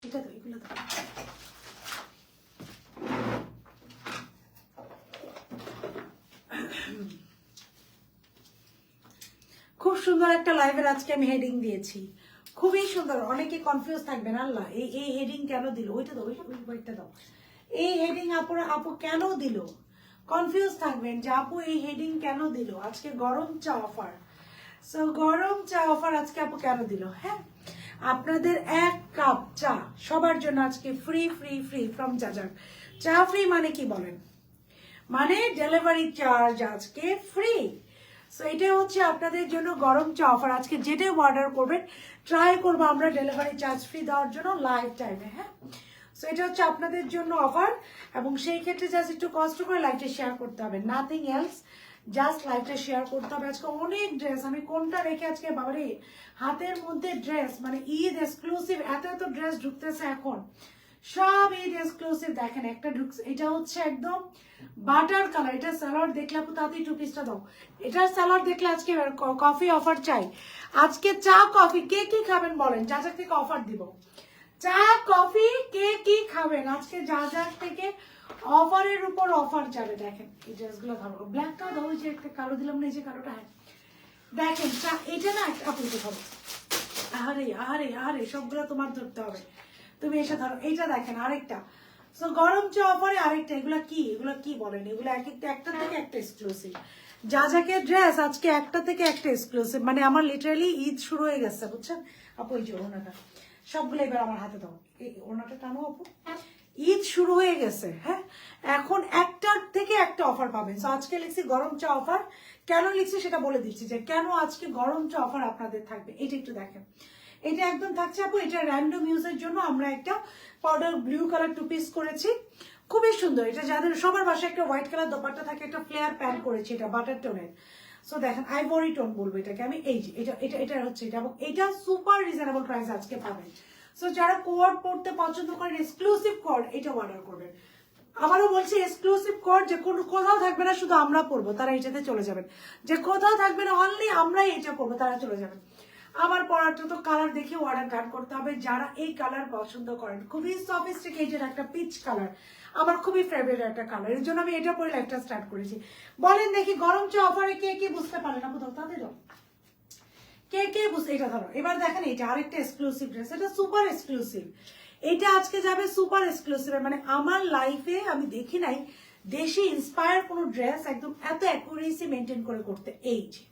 এটা তো এগুলো তো খুব সুন্দর একটা লাইভের আজকে আমি হেডিং দিয়েছি, খুবই সুন্দর। অনেকে কনফিউজ থাকবেন, আল্লাহ এই হেডিং কেন দিল, ওইটা দাও, ওইটা দাও, এই হেডিং আপু কেন দিল, কনফিউজ থাকবেন যে আপু এই হেডিং কেন দিল। আজকে গরম চা অফার, সো গরম চা অফার আজকে আপু কেন দিল। হ্যাঁ, আপনাদের 1 কাপ চা সবার জন্য আজকে ফ্রি ফ্রি ফ্রি ফ্রম জাজার। চা ফ্রি মানে কি বলেন, মানে ডেলিভারি চার্জ আজকে ফ্রি। সো এটা হচ্ছে আপনাদের জন্য গরম চা অফার। আজকে যেটা অর্ডার করবেন ট্রাই করবো আমরা ডেলিভারি চার্জ ফ্রি দেওয়ার জন্য লাইভ টাইমে। হ্যাঁ, সো এটা হচ্ছে আপনাদের জন্য অফার, এবং সেই ক্ষেত্রে জাস্ট একটু কষ্ট করে লাইভটা শেয়ার করতে হবে, নাথিং এলস, জাস্ট লাইভটা শেয়ার করতে হবে। আজকে অনেক ড্রেস, আমি কোনটা রেখে আজকে বাবারে হাতের মধ্যে ড্রেস, মানে ঈদ এক্সক্লুসিভ এত এত ড্রেস ঢুকতেছে এখন, সব ঈদ এক্সক্লুসিভ। দেখেন একটা ঢুকছে, এটা হচ্ছে একদম বাটার কালার, এটা সালোয়ার দেখলে আপু তাতেই 2 পিসটা দাও। এটার সালোয়ার দেখলে আজকে কফি অফার চাই, আজকে চা কফি কে কি খাবেন বলেন, যার থেকে অফার দিব। চা কফি কে কি খাবেন আজকে যার থেকে অফারের উপর অফার যাবে। দেখেন এই ড্রেসগুলো খাবো, ব্ল্যাকটা দাও, যে একটা কালো দিলাম না, এই যে কালোটা। হ্যাঁ দেখেন চা, এটা না আপুকে খাবো। আহারে আহারে আহারে, সবগুলো তোমার ধরতে হবে, তুমি এসে ধরো। এইটা দেখেন আরেকটা, সো গরম চা অফারে আরেকটা। এগুলা কি বলেন, এগুলো একটা থেকে একটা এক্সক্লুসিভ। যাকে ড্রেস আজকে একটা থেকে একটা এক্সক্লুসিভ, মানে আমার লিটারালি ঈদ শুরু হয়ে গেছে বুঝছেন আপু। এই যে ওনাটা সবগুলো এবার আমার হাতে দাও, এই ওনাটা টানো আপু, ঈদ শুরু হয়ে গেছে। হ্যাঁ, এখন একটার থেকে একটা অফার পাবেন। সো আজকে লিখছি গরম চা অফার, কেন লিখছি সেটা বলে দিচ্ছি যে কেন আজকে গরম চা অফার আপনাদের থাকবে। এটা একটু দেখেন, এটা একদম থাকছে আপু, এটা র্যান্ডম ইউজের জন্য আমরা একটা পাউডার ব্লু কালার 2 পিস করেছি, খুবই সুন্দর। এটা যাদের সবার বাসায় একটা হোয়াইট কালার দোপাট্টা থাকে, একটা ফ্লেয়ার প্যান্ট করেছি, এটা বাটার টোনের। সো দেখেন আইভরি টোন বলবো এটাকে আমি, এই যে এটা হচ্ছে এটা, এবং এটা সুপার রিজনেবল প্রাইস আজকে পাবেন। সো যারা কোড পড়তে পছন্দ করেন, এক্সক্লুসিভ কোড এটা অর্ডার করবেন। আবারও বলছি এক্সক্লুসিভ কোড, যে কোনো কোথাও থাকবে না শুধু আমরা পড়বো, তারা এটাতে চলে যাবেন। যে কোথাও থাকবে না অনলি আমরাই এটা পড়বো, তারা চলে যাবেন। আমার পড়াটা তো কালার দেখে অর্ডার ডান করতে হবে। যারা এই কালার পছন্দ করেন, খুবই সফিস্টিকেটেড একটা পিচ কালার, আমার খুবই ফেভারিট একটা কালার, এর জন্য আমি এটা পরে লাইফটা স্টার্ট করেছি। বলেন দেখি গরম চা অফারে কে কে বুঝতে পারেন আপু, তাদেরও কে বুঝতে। এটা ধরো এবার দেখেন, এটা আরেকটা এক্সক্লুসিভ ড্রেস, এটা সুপার এক্সক্লুসিভ। এটা আজকে যাবে সুপার এক্সক্লুসিভ, মানে আমার লাইফে আমি দেখি নাই দেশে ইন্সপায়ার কোনো ড্রেস একদম এত অ্যাকুরেসি মেনটেন করে করতে। এই যে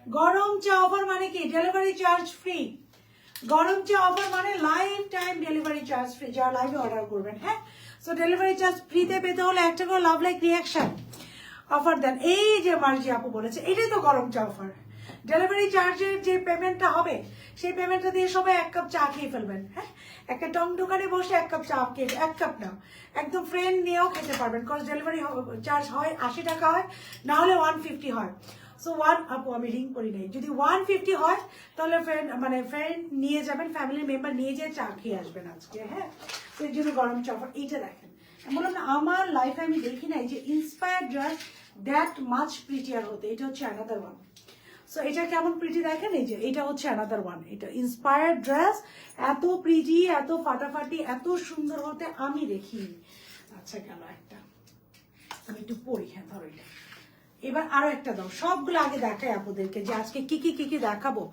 গরম চা অফার মানে কি, ডেলিভারি চার্জ ফ্রি। গরম চা অফার মানে life time delivery charge free, যারা লাইভে অর্ডার করবেন। হ্যাঁ, সো ডেলিভারি চার্জ ফ্রিতে পেতে হলে একটা করে লাভ লাইক রিয়াকশন অফার দেন। এই যে মার্জি আপু বলেছে, এটাই তো গরম চা অফার। ডেলিভারি চার্জের যে পেমেন্টটা হবে, সেই পেমেন্টটা দিয়ে সবাই 1 কাপ চা খেয়ে ফেলবেন। হ্যাঁ, একটা টং দোকানে বসে 1 কাপ চা খেয়ে, 1 কাপ না, একদম ফ্রেন্ড নিয়েও খেতে পারবেন। কজ ডেলিভারি চার্জ হয় 80 টাকা হয়, না হলে 150 হয়। সো আপু আমি রিং করি নাই, যদি 150 হয় তাহলে ফ্রেন্ড নিয়ে যাবেন, ফ্যামিলি মেম্বার নিয়ে যেয়ে চা খেয়ে আসবেন আজকে। হ্যাঁ, তো এই জন্য গরম চা অফার। এইটা দেখেন, বললাম না আমার লাইফে আমি দেখি নাই যে ইন্সপায়ার্ড ড্রেস দ্যাট মাচ প্রিটিয়ার হতে। এটা হচ্ছে অ্যানাদার ওয়ান। সো এটা কেমন প্রিটি দেখেন, এই যে এটা হচ্ছে অ্যানাদার ওয়ান। এটা ইন্সপায়ার্ড ড্রেস এত প্রিটি, এত ফাটাফাটি, এত সুন্দর হতে আমি দেখিনি। আচ্ছা গেল একটা, আমি একটু পড়ি। হ্যাঁ ধরো এটা, এবার আরো একটা দাও। সবগুলো আগে দেখাই আপনাদেরকে যে আজকে কি কি দেখাবো।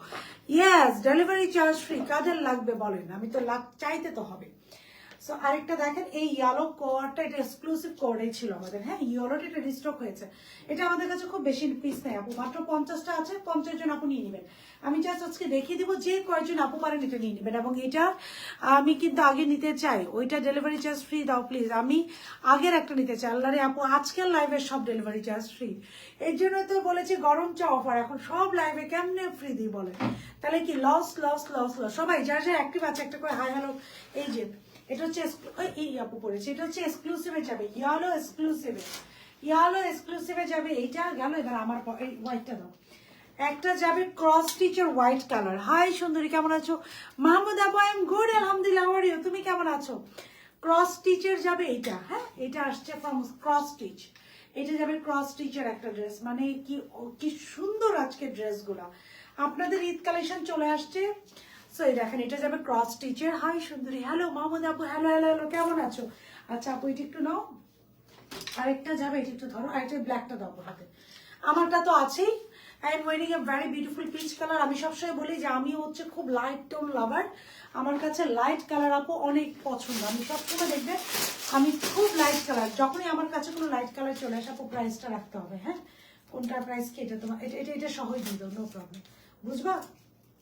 ইয়েস, ডেলিভারি চার্জ ফ্রি, কাদের লাগবে বলেন, আমি তো চাইতে তো হবে। সো আরেকটা দেখেন, এই ইয়েলো কোয়ারটা, এটা এক্সক্লুসিভ কোয়ারে ছিল আমাদের। হ্যাঁ, ইয়েলোটা এটা রিস্টক হয়েছে। এটা আমাদের কাছে খুব বেশি পিস নেই আপু, মাত্র 50টা আছে, 50 জন আপু নিয়ে নেবেন। আমি জাস্ট আজকে দেখিয়ে দিব যে কয়েকজন আপু পারেন এটা নিয়ে নেবেন। এবং এটা আমি কিন্তু আগে নিতে চাই, ওইটা ডেলিভারি চার্জ ফ্রি দাও প্লিজ, আমি আগের একটা নিতে চাই। আল্লাহ রে আপু, আজকের লাইভে সব ডেলিভারি চার্জ ফ্রি, এর জন্য তো বলেছি গরম চা অফার। এখন সব লাইভে কেমনে ফ্রি দিই বলে, তাহলে কি লস লস লস লস। সবাই যারা যারা অ্যাক্টিভ আছে একটা করে হাই হ্যালো। এই যে এটা হচ্ছে এই আপু পড়েছে, এটা হচ্ছে এক্সক্লুসিভে যাবে, ইয়ালো এক্সক্লুসিভে যাবে। এইটা গেল, এবার আমার এই হোয়াইটটা দাও। একটা যাবে ক্রস স্টিচের হোয়াইট কালার। হাই সুন্দরী, কেমন আছো? মাহমুদ আপু আই এম গুড আলহামদুলিল্লাহ, হাউ আর ইউ, তুমি কেমন আছো? ক্রস স্টিচের যাবে এইটা। হ্যাঁ, এটা আসছে ফ্রম ক্রস স্টিচ, এটা যাবে ক্রস স্টিচের একটা ড্রেস। মানে কি সুন্দর আজকে ড্রেসগুলা। আপনাদের ঈদ কালেকশন চলে আসছে, সো এই দেখেন এটা যাবে ক্রস স্টিচের। হাই সুন্দরী, হ্যালো মাহমুদ আপু, হ্যালো হ্যালো হ্যালো, কেমন আছো? আচ্ছা আপু এটা একটু নাও, আরেকটা যাবে, এটা একটু ধরো, আরেকটা ব্ল্যাকটা দাও হাতে। আমারটা তো আছেই। I am wiring a very beautiful peach colour. আমি সবসময় বলি যে আমি হচ্ছে খুব লাইট টোন লাভার, আমার কাছে লাইট কালার আপু অনেক পছন্দ। আমি সবসময় দেখবে আমি খুব লাইট কালার, যখনই আমার কাছে কোনো লাইট কালার চলে আসে আপু প্রাইসটা রাখতে হবে। হ্যাঁ, কোনটার প্রাইস কি, এটা তোমার এটা এটা এটা সহজ দিয়ে দাও, নো প্রবলেম, বুঝবা?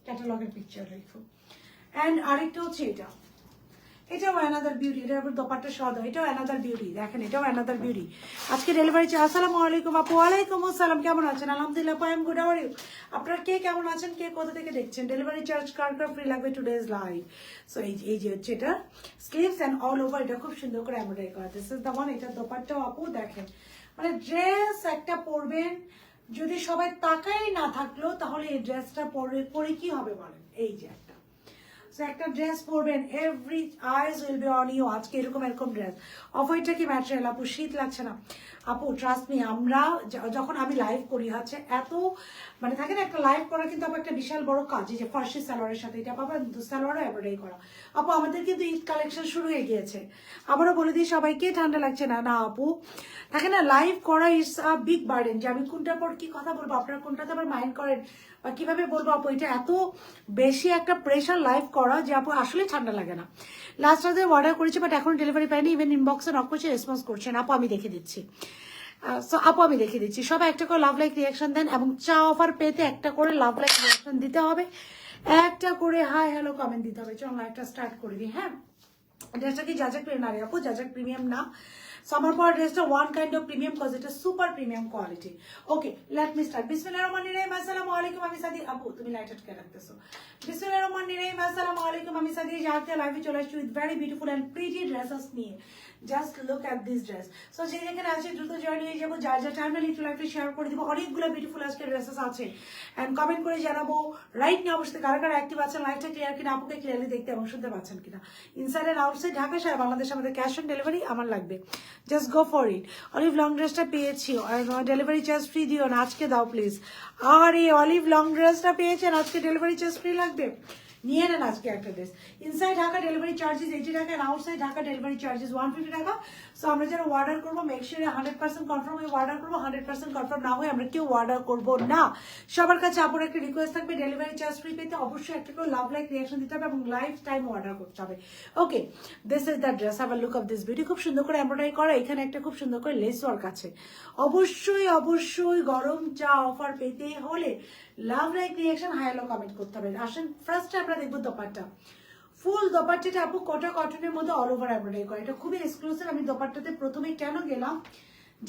ক্যাটালগের পিকচার রেখো। অ্যান্ড আরেকটা হচ্ছে এটা, এটাও অ্যানাদার বিউটি, এটার উপর দোপাট্টা সহ দাও, এটাও অ্যানাদার বিউটি, দেখেন এটাও অ্যানাদার বিউটি। আজকে ডেলিভারি চাই। আসসালামু আলাইকুম আপু। ওয়ালাইকুম আসসালাম, কেমন আছেন? আলহামদুলিল্লাহ I am good, how are you? আপনারা কে কেমন আছেন, কে কোথা থেকে দেখছেন? ডেলিভারি চার্জ কার কার ফ্রি লাগবে টুডেজ লাইভ? সো এই যে হচ্ছে এটা স্লিভস অ্যান্ড অল ওভার, এটা খুব সুন্দর করে এমব্রয়ডারি করা। This is the one. এটা দোপাট্টাও আপু দেখেন, মানে ড্রেস একটা পরবেন, যদি সবাই তাকাই না থাকলো তাহলে এই ড্রেসটা পরে কি হবে বলেন? এই যে একটা ড্রেস পরবেন, every eyes will be on you. আজকে এরকম ড্রেস। অফ হোয়াইটটা কি ম্যাটেরিয়াল আপু? শীত লাগছে না আপু, ট্রাস্ট মি। আমরা যখন আমি লাইভ করি হচ্ছে এত মানে থাকে না, একটা লাইভ করা কিন্তু আপু একটা বিশাল বড় কাজ। এই যে ফার্সি সালোয়ারের সাথে এটা পাবেন, সালোয়ারও এমব্রয়ডারি করা। আপু আমাদের কিন্তু ঈদ কালেকশন শুরু হয়ে গিয়েছে। আবারও বলে দিই সবাইকে, ঠান্ডা লাগছে না? না আপু, থাকে না লাইভ করা ইটস আ বিগ বার্ডেন, যে আমি কোনটার পর কি কথা বলবো, আপনারা কোনটাতে আবার মাইন্ড করেন বা কিভাবে বলবো আপু, এটা এত বেশি একটা প্রেশার লাইভ করা যে আপু আসলে ঠান্ডা লাগে না। লাস্ট রাতে অর্ডার করেছি বাট এখন ডেলিভারি পাইনি, ইভেন ইনবক্সে নক করছে, রেসপন্স করছেন। আপু আমি দেখে দিচ্ছি, আপু আমি দেখে দিচ্ছি। সবাই একটা করে লাভ লাইক রিয়াকশন দেন, এবং চা অফার পেতে একটা করে লাভ লাইক রিয়াকশন দিতে হবে, একটা করে হাই হ্যালো কমেন্ট দিতে হবে। চলো লাইভটা স্টার্ট করে দিই। হ্যাঁ, ড্রেসটা কি যাজাক না রে আপু? যাজাক প্রিমিয়াম না। সামার পর ড্রেসটা one kind of premium, cause এটা super premium quality. Okay, let me start. বিসমিল্লাহির রহমানির রহিম। আসসালামু আলাইকুম, আমি সাদি। আপু তুমি লাইট আটকে রাখতেছো। বিসমিল্লাহির রহমানির রহিম। আসসালামু আলাইকুম, আমি সাদি। জাহাতে লাইভে চলে আসছি with very beautiful and pretty dresses নিয়ে। Just look at this dress. So যে যেখানে আছে দ্রুত জয়েন হয়ে যাবো, যার যা টাইম একটু লাইভে শেয়ার করে দিব। অনেকগুলো বিউটিফুল আজকে ড্রেসেস আছে, এন্ড কমেন্ট করে জানাবো রাইট নিয়ে অবশ্যই কারা কারা অ্যাক্টিভ আছেন, লাইভটা ক্লিয়ার কিনা, আপুকে ক্লিয়ারলি দেখতে এবং শুনতে পাচ্ছেন কিনা। ইনসাইড এন্ড আউটসাইড ঢাকা সারা বাংলাদেশ আমাদের ক্যাশ অন ডেলিভারি আমার লাগবে, just go for it. Olive long ড্রেসটা পেয়েছি, ডেলিভারি চার্জ ফ্রি দিও না, আজকে দাও প্লিজ। আর এই অলিভ লং ড্রেসটা পেয়েছেন, আজকে ডেলিভারি চার্জ ফ্রি লাগবে, নিয়ে নেন আজকে একটা dress. Inside Dhaka delivery charges 80 টাকা, and outside Dhaka delivery charges 150 টাকা। সো আমরা যারা অর্ডার করবো মেক শিওর 100% কনফার্ম হয়ে অর্ডার করবো, 100% কনফার্ম না হয়ে আমরা কেউ অর্ডার করবো না। সবার কাছে আপনার একটা রিকোয়েস্ট থাকবে, ডেলিভারি চার্জ ফ্রি পেতে অবশ্যই একটা করে লাভ লাইক রিয়াকশন দিতে হবে এবং লাইফ টাইম অর্ডার করতে হবে। Okay, this is the dress. Have a look of this beauty. খুব সুন্দর করে এমব্রয়ডারি করা, এখানে একটা খুব সুন্দর করে লেস ওয়ার্ক আছে। অবশ্যই গরম চা অফার পেতে হলে লাভ লাইক রিয়াকশন হাইলো কমেন্ট করতে হবে। আসেন ফার্স্টে আমরা দেখবো দোপাট্টা। ফুল দোপাট্টাটা আপু কোটা কটনের মধ্যে অল ওভার এমব্রয়ডারি করা, এটা খুবই এক্সক্লুসিভ। আমি দোপাট্টাতে প্রথমে কেন গেলাম,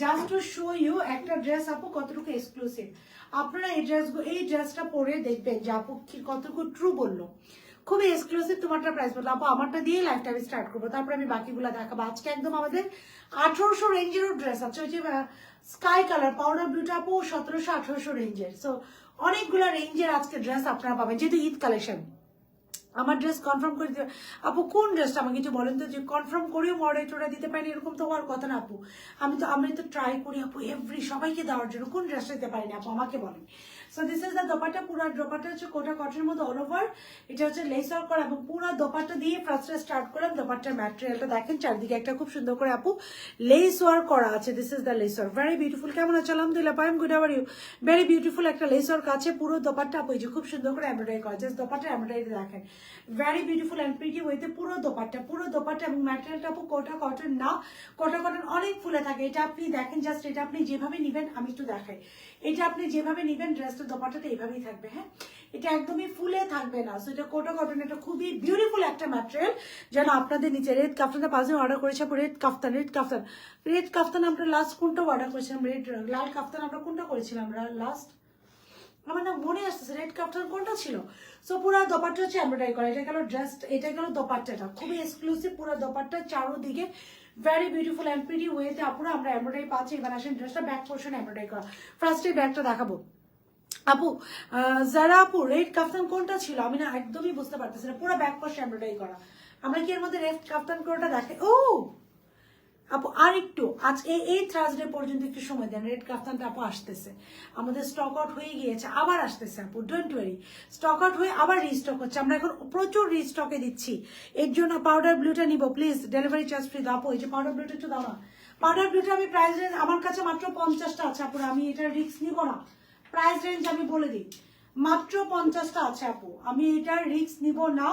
জাস্ট টু শো ইউ একটা ড্রেস আপু কতটুকু এক্সক্লুসিভ। আপনারা এই ড্রেসটা পরে দেখবেন যে আপু কতটুকু ট্রু বললো, খুবই এক্সক্লুসিভ। তোমারটা প্রাইস বললো আপু, আমারটা দিয়ে লাইফটা আমি স্টার্ট করবো, তারপরে আমি বাকিগুলো দেখাবো। আজকে একদম আমাদের 1800 রেঞ্জেরও ড্রেস আছে, ওই যে স্কাই কালার পাউডার ব্লুটা আপু 1700-1800 রেঞ্জের। সো অনেকগুলো রেঞ্জের আজকে ড্রেস আপনারা পাবেন, যেহেতু ঈদ কালেকশন। আমার ড্রেস কনফার্ম করে দিতে আপু, কোন ড্রেসটা আমাকে কিছু বলেন তো, যে কনফার্ম করেও মডারেটররা দিতে পারেন এরকম তো হওয়ার কথা না আপু। আমি তো ট্রাই করি আপু এভরি সবাইকে দেওয়ার জন্য, কোন ড্রেসটা দিতে পারিনি আপু আমাকে বলেন। So this is the dupatta. পুরো দোপাট্টা হচ্ছে কোটা কটনের মধ্যে অল ওভার, এটা হচ্ছে লেস ওয়ার্ক করা, এবং পুরো দোপাট্টা দিয়ে ফার্স্টে স্টার্ট করলাম। দোপাট্টার ম্যাটেরিয়ালটা দেখেন, চারদিকে একটা খুব সুন্দর করে আপু লেস ওয়ার্ক করা আছে। This is the lace work, very beautiful. কেমন আছে? আলহামদুলিল্লাহ I am good, how are you? Very beautiful একটা লেস ওয়ার্ক আছে পুরো দোপাট্টা আপু, এই যে খুব সুন্দর করে এমব্রয়ডারি করা। জাস্ট দোপাট্টা এমব্রয়ডারি দেখেন, ভেরি বিউটিফুল এন্ড প্রিটি ওয়েতে পুরো দোপাট্টা এবং ম্যাটেরিয়ালটা আপু কোটা কটন না, কোটা কটন অনেক ফুলে থাকে। এটা আপনি দেখেন, জাস্ট এটা আপনি যেভাবে নিবেন, আমি একটু দেখাই, এটা আপনি যেভাবে নিবেন ড্রেসটা দোপাট্টাটা এইভাবেই থাকবে। হ্যাঁ, এটা একদমই ফুলে থাকবে না। সো এটা কোটা কটন, এটা খুবই বিউটিফুল একটা ম্যাটেরিয়াল। যেন আপনাদের নিচে রেড কাফতানটা পাঁচ দিন অর্ডার করেছে আপু, রেড কাফতান আমরা লাস্ট কোনটা অর্ডার করেছিলাম, লাল কাফতান আমরা কোনটা করেছিলাম আমরা লাস্ট, আমার না মনে আসতেছে রেড কাফতান কোনটা ছিল। সো পুরো দোপাট্টা হচ্ছে এমব্রয়ডারি করা, এটা গেল ড্রেস, এটা গেল দোপাট্টাটা খুবই এক্সক্লুসিভ। পুরো দোপাট্টা চারোদিকে ভেরি বিউটিফুল এন্ড প্রিটি ওয়েতে আপুরা আমরা এমব্রয়ডারি পাচ্ছি। এবার আসেন ড্রেসটা ব্যাক পোর্শন এমব্রয়ডারি করা। ফার্স্টে ব্যাকটা দেখাবো আপু, যারা আপু রেড কাফতান কোনটা ছিল আমি না একদমই বুঝতে পারতেছি না, পুরো ব্যাক পোর্শন এমব্রয়ডারি করা। আমরা কি এর মধ্যে রেড কাফতান কোনটা দেখে? ও আপু আর একটু আজ এই থার্সডে পর্যন্ত একটু সময় দেন, রেড কাফতানটা আপু আসতেছে, আমাদের স্টক আউট হয়ে গিয়েছে, আবার আসতেছে আপু, ডোন্ট ওয়ারি, স্টক আউট হয়ে আবার রিস্টক হচ্ছে, আমরা এখন প্রচুর রিস্টকে দিচ্ছি। এর জন্য পাউডার ব্লুটা নিব প্লিজ, ডেলিভারি চার্জ ফ্রি দাও আপু। এই যে পাউডার ব্লুটা একটু দাও না, পাউডার ব্লুটা আমি প্রাইস রেঞ্জ আমার কাছে মাত্র 50টা আছে আপু, আমি এটা রিস্ক নিব না, প্রাইস রেঞ্জ আমি বলে দিই মাত্র 50টা আছে আপু, আমি এটার রিস্ক নিব না।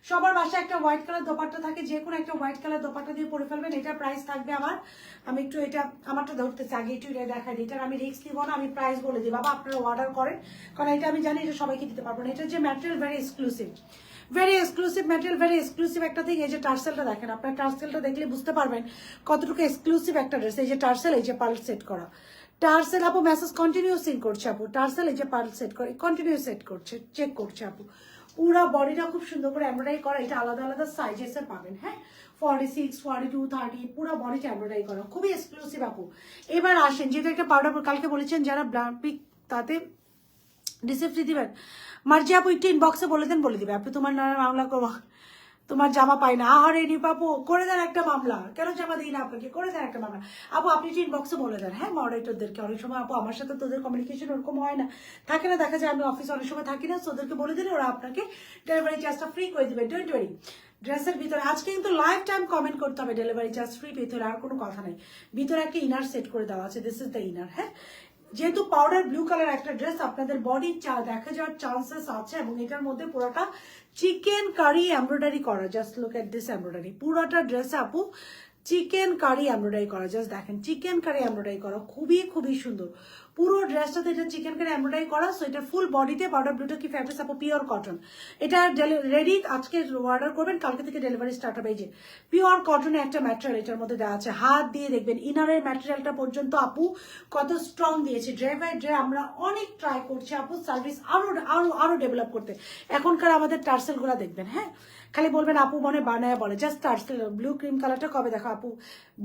সবার বাসায় একটা হোয়াইট কালার দোপাট্টা থাকে, যে কোনো একটা হোয়াইট কালার দোপাট্টা দিয়ে পরে ফেলবেন, এটা প্রাইস থাকবে আমার, আমি একটু এটা আমারটা ধরতেছি আগে, একটু এটা দেখাই, এটার আমি রিস্ক নিব না, আমি প্রাইস বলে দিই বাবা, আপনারা অর্ডার করেন, কারণ এটা আমি জানি এটা সবাইকে দিতে পারবো না। এটা যে material very exclusive, very exclusive material, very exclusive একটা থিং। এই যে টার্সেলটা দেখেন, আপনার টার্সেলটা দেখলে বুঝতে পারবেন কতটুকু এক্সক্লুসিভ একটা ড্রেস। এই যে টার্সেল, এই যে পার্ল সেট করা টার্সেল আপু, মেসেজ কন্টিনিউ সিং করছে আপু, টার্সেল এই যে পার্ল সেট করে কন্টিনিউ সেট করছে, চেক করছে আপু, পুরো বডিটা খুব সুন্দর করে এমব্রয়ডারি করা, এটা আলাদা আলাদা সাইজেসে পাবেন, হ্যাঁ 46, 42, 30, পুরো বডিটা এমব্রয়ডারি করা, খুবই এক্সক্লুসিভ আপু। এবার আসেন, যেহেতু একটা পাউডার, কালকে বলেছেন যারা ব্লাড পিক তাতে রিসিপ্ট ফ্রি দিবেন, মার্জি আপু একটু ইনবক্সে বলে দেন, বলে দিবে আপু, তোমার নামে মামলা করবো, তোমার জামা পাই না, আরে নিপাপু করে দেন একটা মামলা, কেন জামা দিই না আপনাকে, করে দেন একটা মামলা আপু, আপনি যে ইনবক্সে বলে দেন, হ্যাঁ মডারেটরদেরকে, অনেক সময় আপু আমার সাথে তোদের কমিউনিকেশন ওরকম হয় না, থাকে না, দেখা যায় আমি অফিসে অনেক সময় থাকি না, ওদেরকে বলে দিলে ওরা আপনাকে ডেলিভারি চার্জটা ফ্রি করে দিবে, ডোন্ট ওয়ারি। ড্রেসের ভিতরে আজকে কিন্তু লাইফ টাইম কমেন্ট করতে হবে, ডেলিভারি চার্জ ফ্রি, ভিতরে আর কোনো কথা নেই, ভিতরে একটা ইনার সেট করে দেওয়া আছে, দিস ইজ দ্য ইনার, হ্যাঁ যেহেতু পাউডার ব্লু কালার একটা ড্রেস, আপনাদের বডি দেখা যাওয়ার চান্সেস আছে, এবং এটার মধ্যে পুরোটা চিকেন কারি এমব্রয়ডারি করা, just look at this embroidery, পুরোটা ড্রেস আপু চিকেন কারি এমব্রয়ডারি করা, জাস্ট দেখেন চিকেন কারি এমব্রয়ডারি করা, খুবই খুবই সুন্দর পুরো ড্রেসটাতে, এটা চিকেন কারি এমব্রয়ডারি করা। সো এটা ফুল বডিতে পাউডার ব্লুটা কি ফ্যাব্রিক আপু, পিওর কটন, এটা রেডি, আজকে অর্ডার করবেন, কালকে থেকে ডেলিভারি স্টার্ট হবে। এই যে পিওর কটনের একটা ম্যাটেরিয়াল এটার মধ্যে দেওয়া আছে, হাত দিয়ে দেখবেন ইনারের ম্যাটেরিয়ালটা পর্যন্ত আপু কত স্ট্রং দিয়েছে, ড্রে বাই ড্রে আমরা অনেক ট্রাই করছি আপু সার্ভিস আরো আরো আরো ডেভেলপ করতে। এখনকার আমাদের টার্সেল গুলা দেখবেন, হ্যাঁ খালি বলবেন আপু মনে বানায় বলে, জাস্ট টার্সেল ব্লু ক্রিম কালারটা কবে দেখো আপু,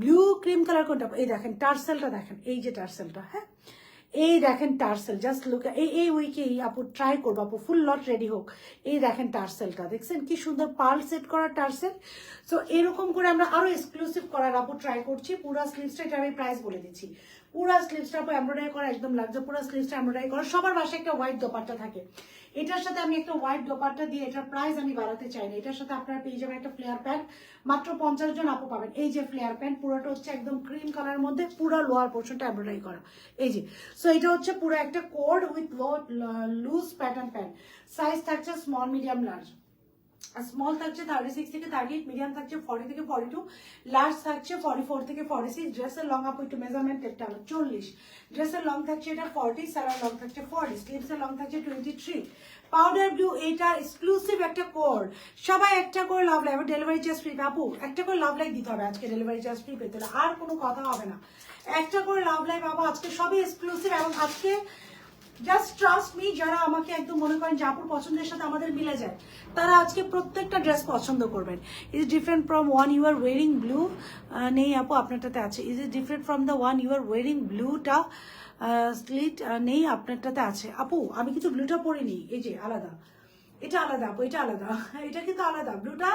ব্লু ক্রিম কালার কোনটা, এই দেখেন টার্সেলটা দেখেন, এই যে টার্সেলটা, হ্যাঁ এই দেখেন টার্সেল, জাস্ট লুক, এই উইকে আপু ট্রাই করবো আপু, ফুল লট রেডি হোক, এই দেখেন টার্সেলটা দেখছেন কি সুন্দর পার্ল সেট করা টার্সেল। সো এরকম করে আমরা আরো এক্সক্লুসিভ করার আপু ট্রাই করছি। পুরা স্লিভসটা, এটা আমি প্রাইস বলে দিচ্ছি, পুরা স্লিভসটা আপু এমব্রয়ডারি করা, একদম লাগছে, পুরা স্লিভসটা এমব্রয়ডারি করা। সবার বাসায় একটা হোয়াইট দোপাট্টা থাকে, এটার সাথে আমি একটা হোয়াইট দোপাট্টা দিয়ে, এটার প্রাইস আমি বাড়াতে চাই না, এটার সাথে আপনারা পেয়ে যাবেন একটা ফ্লেয়ার প্যান্ট, মাত্র 50 জন আপু পাবেন। এই যে ফ্লেয়ার প্যান্ট, পুরোটা হচ্ছে একদম ক্রিম কালারের মধ্যে, পুরো লোয়ার পোর্শনটা এমব্রয়ডারি করা, এই যে। সো এটা হচ্ছে পুরো একটা coord with loose pattern pant, size থাকছে স্মল, মিডিয়াম, লার্জ। স্মল থাকছে 36 থেকে 38, মিডিয়াম থাকছে 40 থেকে 42, লার্জ থাকছে 44 থেকে 46। ড্রেসের লং আপু একটু মেজারমেন্ট টেপটা হলো 40, ড্রেসের লং থাকছে এটা 40, সালোয়ার লং থাকছে 40, স্লিভসের লং থাকছে 23। পাউডার ব্লু, এটা এক্সক্লুসিভ একটা কোড, সবাই একটা করে love like, delivery charge free আপু, একটা করে লাভ লাইক দিতে হবে আজকে, ডেলিভারি চার্জ ফ্রি পেতে হলে আর কোনো কথা হবে না, একটা করে লাভ লাইক বাবা, আজকে সবই এক্সক্লুসিভ। এবং আজকে জাস্ট ট্রাস্ট মি, যারা আমাকে একদম মনে করেন যে আপুর পছন্দের সাথে আমাদের মিলে যায়, তারা আজকে প্রত্যেকটা ড্রেস পছন্দ করবেন। Is different from one you are wearing blue, নেই আপু আপনারটাতে আছে, is it different from the one you are wearing ব্লুটা স্লিট, নেই আপনারটাতে আছে আপু, আমি কিন্তু ব্লুটা পরিনি, এই যে আলাদা, এটা আলাদা আপু, এটা আলাদা, এটা কিন্তু আলাদা, ব্লুটা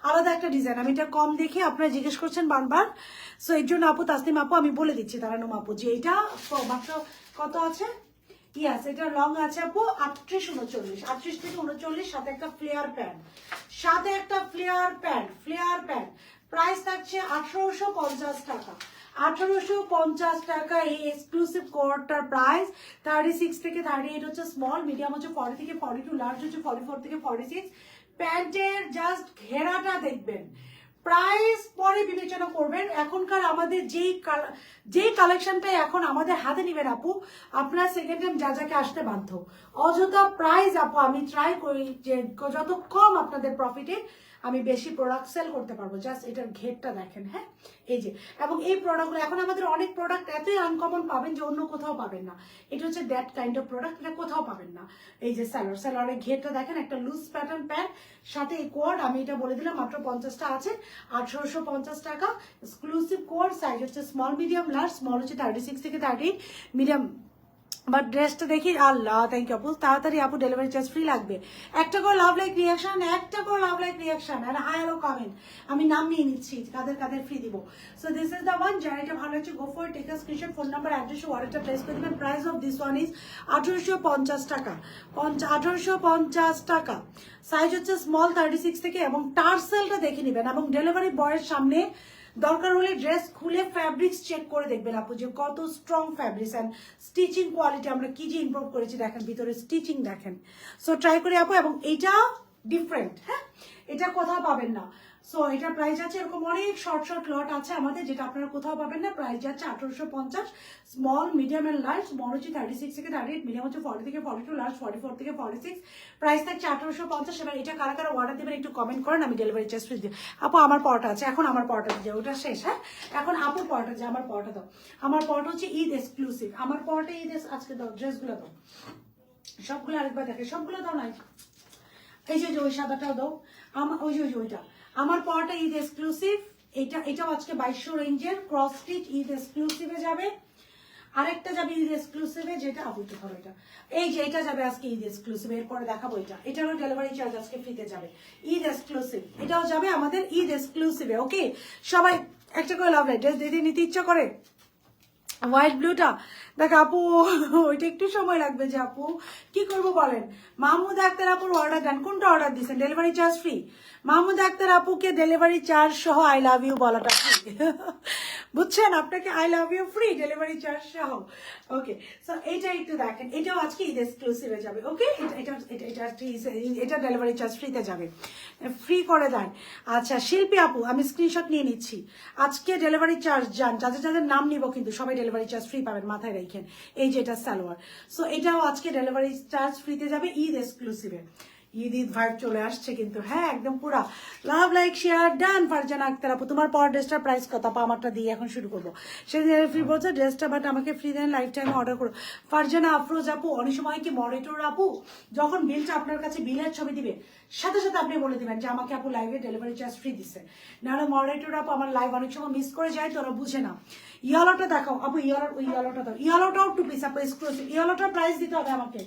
আলাদা একটা ডিজাইন, আমি এটা কম দেখে আপনারা জিজ্ঞেস করছেন বারবার। সো এর জন্য আপু, তাসনিম আপু আমি বলে দিচ্ছি তারানুম আপু, যে এটা মাত্র কত আছে, ইয়াস এটা লং আছে আপু 38, 39, 38 থেকে 39, সাথে একটা ফ্লেয়ার প্যান্ট, সাথে একটা ফ্লেয়ার প্যান্ট, প্রাইস থাকছে 1850 টাকা, 1850 টাকা। এই এক্সক্লুসিভ কোডটার প্রাইস 36 থেকে 38 হচ্ছে স্মল, মিডিয়াম হচ্ছে 40 থেকে 42, লার্জ হচ্ছে 44 থেকে 46। প্যান্টের জাস্ট ঘেরাটা দেখবেন, প্রাইস পরে বিবেচনা করবেন। এখনকার আমাদের যেই কালেকশনটা এখন আমাদের হাতে নিবেন আপু, আপনার সেকেন্ড টাইম যাকে আসতে বাধ্য, অযথা প্রাইস আপু আমি ট্রাই করি যে যত কম আপনাদের প্রফিটে আমি বেশি প্রোডাক্ট সেল করতে পারবো। জাস্ট এটার ঘেরটা দেখেন, হ্যাঁ এই যে, এবং এই প্রোডাক্টগুলো এখন আমাদের অনেক প্রোডাক্ট এতই আনকমন পাবেন যে অন্য কোথাও পাবেন না, এটা হচ্ছে দ্যাট কাইন্ড অফ প্রোডাক্ট, এটা কোথাও পাবেন না। এই যে স্যালোয়ারের ঘেরটা দেখেন, একটা লুজ প্যাটার্ন প্যান্ট, সাথে এই কোড আমি এটা বলে দিলাম মাত্র 50টা আছে, 1850 টাকা। এক্সক্লুসিভ কোড, সাইজ হচ্ছে স্মল, মিডিয়াম, লার্জ, স্মল হচ্ছে 36 থেকে 38, মিডিয়াম বাট ড্রেসটা দেখি আল্লাহ থ্যাংক ইউ আপু, তাড়াতাড়ি আপু ডেলিভারি চার্জ ফ্রি লাগবে। একটা করে লাভ লাইক রিয়াকশন, একটা করে লাভ লাইক রিয়াকশন আর হাই হ্যালো কমেন্ট, আমি নাম নিয়ে নিচ্ছি কাদের কাদের ফ্রি দিব। So this is the one, যারা এটা ভালো হচ্ছে go for take a screenshot, phone number address অর্ডারটা প্লেস করে দেবেন। Price of this one is 1850 টাকা, 1850 টাকা। সাইজ হচ্ছে স্মল 36 থেকে, এবং টার্সেলটা দেখে নেবেন এবং ডেলিভারি বয়ের সামনে দরকার হলে ড্রেস খুলে ফ্যাব্রিক্স চেক করে দেখবেন আপু যে কত strong fabrics and stitching quality আমরা কি যে ইমপ্রুভ করেছি দেখেন, ভিতরে স্টিচিং দেখেন। সো ট্রাই করে আপু, এবং এইটা ডিফারেন্ট, হ্যাঁ এটা কোথাও পাবেন না। সো এটার প্রাইস আছে, এরকম অনেক শর্ট শর্ট লট আছে আমাদের যেটা আপনারা কোথাও পাবেন না। প্রাইস যাচ্ছে 1850, small medium and large. Small হচ্ছে 36 থেকে 38, মিডিয়াম হচ্ছে 40 থেকে 42, লার্জ 44 থেকে 46। প্রাইস থাকছে 1850। এবার এটা কারা কারা অর্ডার দেবেন একটু কমেন্ট করেন, আমি ডেলিভারি চার্জ ফ্রি দিই। আপু আমার পরোটা আছে, এখন আমার পরোটা দিয়ে ওটা শেষ, হ্যাঁ এখন আপুর পরোটা যে আমার পরোটা দাও। আমার পরোটা হচ্ছে ঈদ এক্সক্লুসিভ, আমার পরোটা ঈদ আজকে দাও, ড্রেসগুলো দাও সবগুলো, আরেকবার দেখে সবগুলো দাও নাই, এই যে ওই সাদাটাও দাও, আমার ওই যে ওইটা আমার পরটা ঈদ এক্সক্লুসিভ। এটাও আজকে 2200 রেঞ্জের ক্রস স্টিচ ঈদ এক্সক্লুসিভে যাবে। আরেকটা যাবে ঈদ এক্সক্লুসিভে, যেটা আবুতে ধরো এটা, এই যে এটা যাবে আজকে ঈদ এক্সক্লুসিভ, এরপরে দেখাবো এটা, এটারও ডেলিভারি চার্জ আজকে ফ্রিতে যাবে। ঈদ এক্সক্লুসিভ এটাও যাবে আমাদের ঈদ এক্সক্লুসিভে। ওকে সবাই একটা করে লাভ লাইট ড্রেস দিতে নিতে ইচ্ছা করে, হোয়াইট ব্লুটা দেখ আপু, ওইটা একটু সময় লাগবে যে আপু কি করবো বলেন। মাহমুদ আক্তার আপুর অর্ডার দেন, কোনটা অর্ডার দিচ্ছেন? Delivery charge free. Mahmud Akhtar আপুকে ডেলিভারি চার্জ সহ আই লাভ ইউ বলাটা ফ্রি, বুঝছেন, আপনাকে I love you free delivery charge সহ। ওকে সো এইটা একটু দেখেন, এটাও আজকে ঈদ এক্সক্লুসিভে যাবে। ওকে এটা ডেলিভারি চার্জ ফ্রিতে যাবে, ফ্রি করে দেন। আচ্ছা শিল্পী আপু আমি স্ক্রিনশট নিয়ে নিচ্ছি, আজকে ডেলিভারি চার্জ যান, যাদের যাদের নাম নিব কিন্তু সবাই ডেলিভারি চার্জ ফ্রি পাবেন, মাথায় রাখেন। এই যে এটা সালোয়ার, সো এটাও আজকে ডেলিভারি চার্জ ফ্রিতে যাবে ঈদ এক্সক্লুসিভে। ঈদ ভাইব চলে আসছে কিন্তু, হ্যাঁ একদম পুরা love like share done. Farzana Akter আপু তোমার পর ড্রেসটার প্রাইস কত? আপা আমারটা দিয়ে এখন শুরু করবো, সেদিন ফ্রি বলছে ড্রেসটা, বাট আমাকে ফ্রি দেন, লাইফ টাইমে অর্ডার করো। ফারজানা আফরোজ আপু অনেক সময় কি মডারেটর আপু যখন বিলটা আপনার কাছে বিলের ছবি দিবে সাথে সাথে আপনি বলে দিবেন যে আমাকে আপু লাইভে ডেলিভারি চার্জ ফ্রি দিচ্ছে, নাহলে মডারেটর আপু আমার লাইভ অনেক সময় মিস করে যায় তো ওরা বুঝে না। ইয়েলোটা দেখাও আপু, ইয়েলোটা দাও, ইয়েলোটাও টু পিস আপু এক্সক্লুসিভ, ইয়েলোটার প্রাইস দিতে হবে আমাকে।